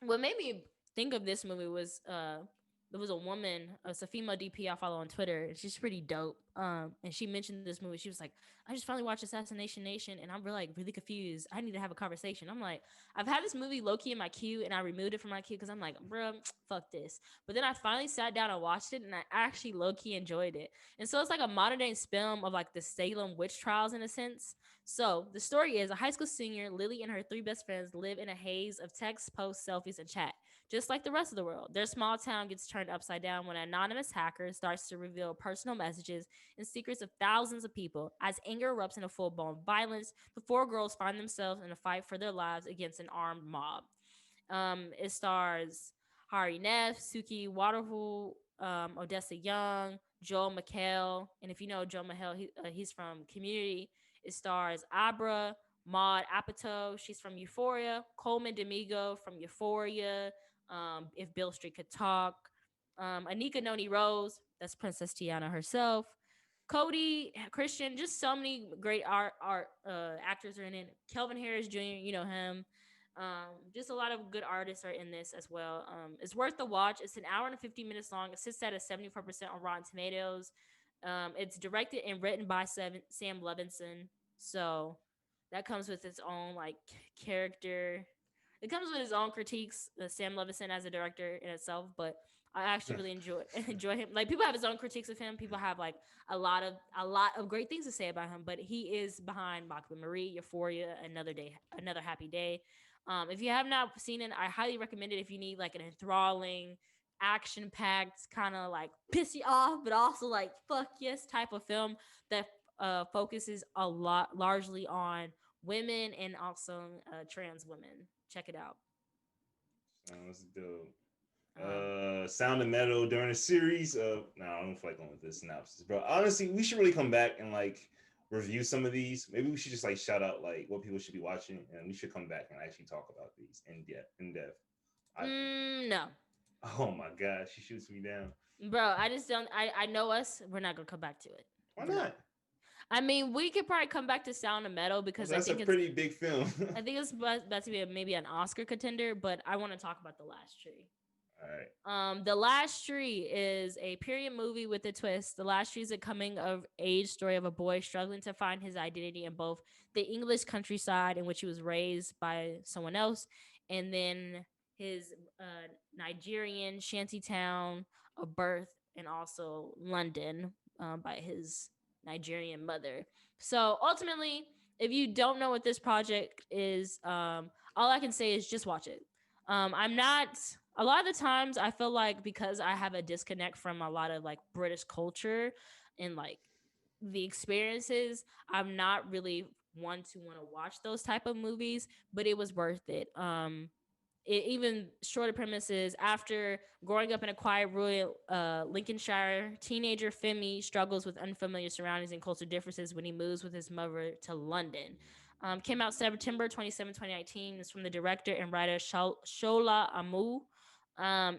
what made me think of this movie was there was a woman, it's a female DP I follow on Twitter, and she's pretty dope. And she mentioned this movie. She was like, I just finally watched Assassination Nation, and I'm really confused. I need to have a conversation. I'm like, I've had this movie low key in my queue, and I removed it from my queue because I'm like, bro, fuck this. But then I finally sat down and watched it, and I actually low key enjoyed it. And so it's like a modern day spin of like the Salem witch trials in a sense. So the story is a high school senior, Lily, and her three best friends live in a haze of text, posts, selfies, and chat. Just like the rest of the world, their small town gets turned upside down when an anonymous hacker starts to reveal personal messages and secrets of thousands of people. As anger erupts into full-blown violence, the four girls find themselves in a fight for their lives against an armed mob. It stars Hari Neff, Suki Waterhole, Odessa Young, Joel McHale, and if you know Joel McHale, he's from Community. It stars Abra, Maud Apatow, she's from Euphoria, Coleman Domingo from Euphoria, If Bill Street Could Talk, Anika Noni Rose, that's Princess Tiana herself, Cody Christian, just so many great art actors are in it. Kelvin Harris Jr., you know him. Just a lot of good artists are in this as well. It's worth the watch. It's an hour and 50 minutes long. It sits at a 74% on Rotten Tomatoes. It's directed and written by Sam Levinson. So that comes with its own like character. It comes with his own critiques. Sam Levinson as a director in itself, but I actually really enjoy him. Like people have his own critiques of him. People have like a lot of great things to say about him. But he is behind Mockery Marie, Euphoria, Another Happy Day. If you have not seen it, I highly recommend it. If you need like an enthralling, action-packed, kind of like piss you off, but also like fuck yes type of film that focuses a lot largely on women and also trans women. Check it out. Sounds dope. Um, Sound and Metal during a series of I don't feel like going with this synopsis, bro. Honestly, we should really come back and like review some of these. Maybe we should just like shout out like what people should be watching, and we should come back and actually talk about these in depth. no, Oh my gosh, she shoots me down. bro. I just don't. I know us. We're not gonna come back to it. Why We're not. not? I mean, we could probably come back to Sound of Metal Well, because that's a pretty big film. I think it's about to be maybe an Oscar contender. But I want to talk about The Last Tree. All right. The Last Tree is a period movie with a twist. The Last Tree is a coming of age story of a boy struggling to find his identity in both the English countryside in which he was raised by someone else, and then his Nigerian shanty town of birth, and also London by his Nigerian mother. So ultimately, if you don't know what this project is, all I can say is just watch it. I'm not a lot of the times I feel like because I have a disconnect from a lot of like British culture and like the experiences, I'm not really one to want to watch those type of movies, but it was worth it. Even shorter premises after growing up in a quiet rural Lincolnshire, teenager Femi struggles with unfamiliar surroundings and cultural differences when he moves with his mother to London. Came out September 27, 2019. It's from the director and writer Shola Amu.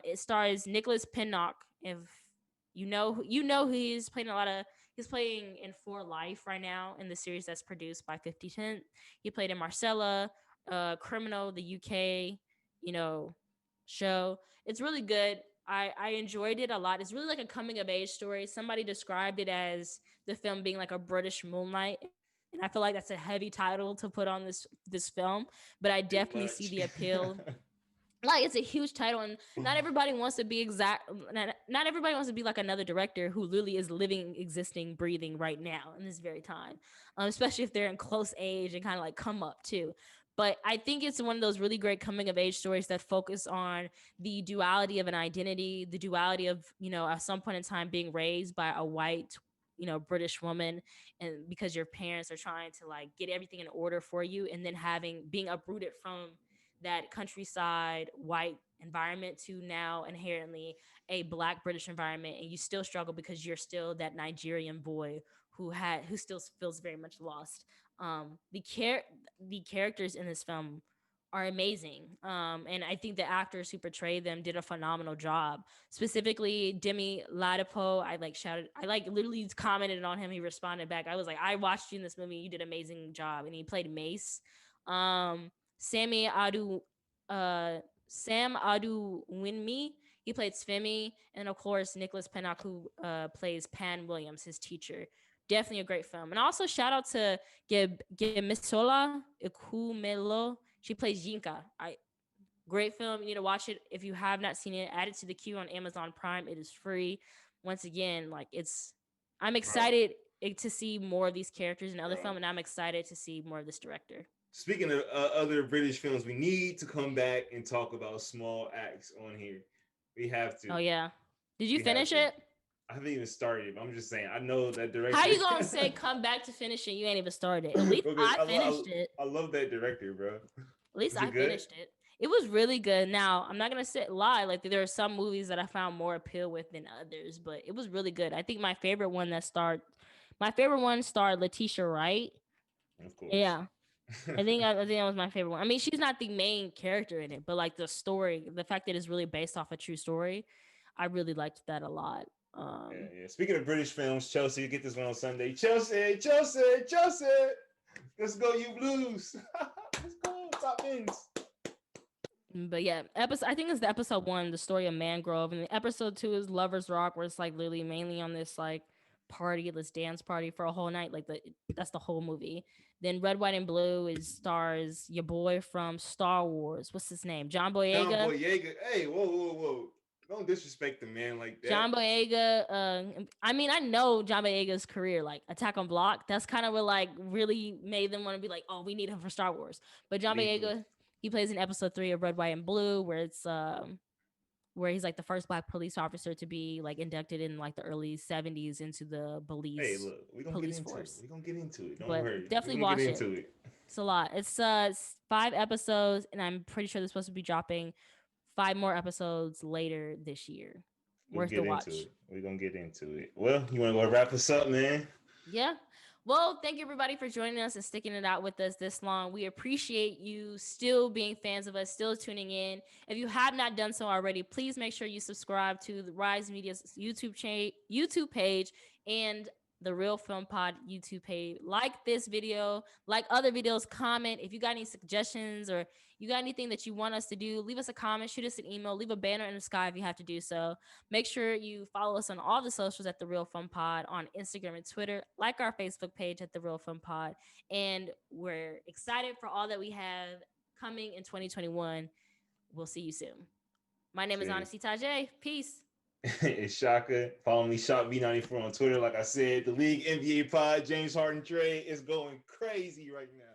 It stars Nicholas Pinnock. If who he's playing a lot of. He's playing in For Life right now in the series that's produced by 50 Cent. He played in Marcella, Criminal, the UK, you know, show. It's really good. I enjoyed it a lot. It's really like a coming of age story. Somebody described it as the film being like a British Moonlight, and I feel like that's a heavy title to put on this film. But I Too definitely see much. the appeal. Like it's a huge title, and not everybody wants to be exact. Not everybody wants to be like another director who literally is living, existing, breathing right now in this very time. Especially if they're in close age and kind of like come up too. But I think it's one of those really great coming of age stories that focus on the duality of an identity, the duality of, at some point in time being raised by a white, British woman, and because your parents are trying to like get everything in order for you, and then being uprooted from that countryside white environment to now inherently a black British environment, and you still struggle because you're still that Nigerian boy who still feels very much lost. The characters in this film are amazing. And I think the actors who portrayed them did a phenomenal job. Specifically, Demi Ladipo, I like literally commented on him. He responded back. I was like, I watched you in this movie. You did an amazing job. And he played Mace. Um, Sammy Adu, uh, Sam Adu Winmi. He played Femi, and of course Nicholas Pinnock, who plays Pan Williams, his teacher. Definitely a great film. And also shout out to Gemisola Ikumelo. She plays Yinka. Great film. You need to watch it if you have not seen it. Add it to the queue on Amazon Prime. It is free. Once again, I'm Bro, excited to see more of these characters in other bro. film, and I'm excited to see more of this director. Speaking of other British films, we need to come back and talk about Small Acts on here. We have to. Oh yeah. Did you We have finish to. it? I haven't even started, but I'm just saying. I know that How director. you gonna say come back to finish it? You ain't even started. At least Because I finished it. I love that director, bro. At least Was I it good? finished it. It was really good. Now I'm not gonna lie. Like there are some movies that I found more appeal with than others, but it was really good. I think my favorite one starred Letitia Wright. Of course. Yeah, I think that was my favorite one. I mean, she's not the main character in it, but like the story, the fact that it's really based off a true story, I really liked that a lot. Yeah. Speaking of British films, Chelsea, you get this one on Sunday. Chelsea, Chelsea, Chelsea. Let's go, you blues. Let's go, top ends. But yeah, I think it's the episode 1, the story of Mangrove, and the episode 2 is Lovers Rock, where it's like literally mainly on this like this dance party for a whole night. That's the whole movie. Then Red, White, and Blue stars your boy from Star Wars. What's his name? John John Boyega. Boyega. Hey, whoa. Don't disrespect the man like that. John Boyega. I mean, I know John Boyega's career, like Attack on Block. That's kind of what like really made them want to be like, oh, we need him for Star Wars. But John Lethal. Boyega, he plays in episode 3 of Red, White, and Blue, where he's like the first black police officer to be like inducted in like the early 70s into the Hey, police look, we're gonna get police into it. force. We're gonna get into it. Don't But worry. definitely We're gonna watch get it. into it. It's a lot. It's 5 episodes, and I'm pretty sure they're supposed to be dropping 5 more episodes later this year. We'll Worth the get into watch. it. We're gonna get into it. Well, you wanna go wrap us up, man? Yeah. Well, thank you everybody for joining us and sticking it out with us this long. We appreciate you still being fans of us, still tuning in. If you have not done so already, please make sure you subscribe to the Rise Media's YouTube page and the Real Film Pod YouTube page. Like this video, like other videos, comment. If you got any suggestions or you got anything that you want us to do, leave us a comment, shoot us an email, leave a banner in the sky if you have to do so. Make sure you follow us on all the socials at The Real Fun Pod on Instagram and Twitter. Like our Facebook page at The Real Fun Pod. And we're excited for all that we have coming in 2021. We'll see you soon. My name is Honesty Tajay. Peace. It's Shaka. Follow me, ShopB94 on Twitter. Like I said, the League NBA Pod, James Harden trade is going crazy right now.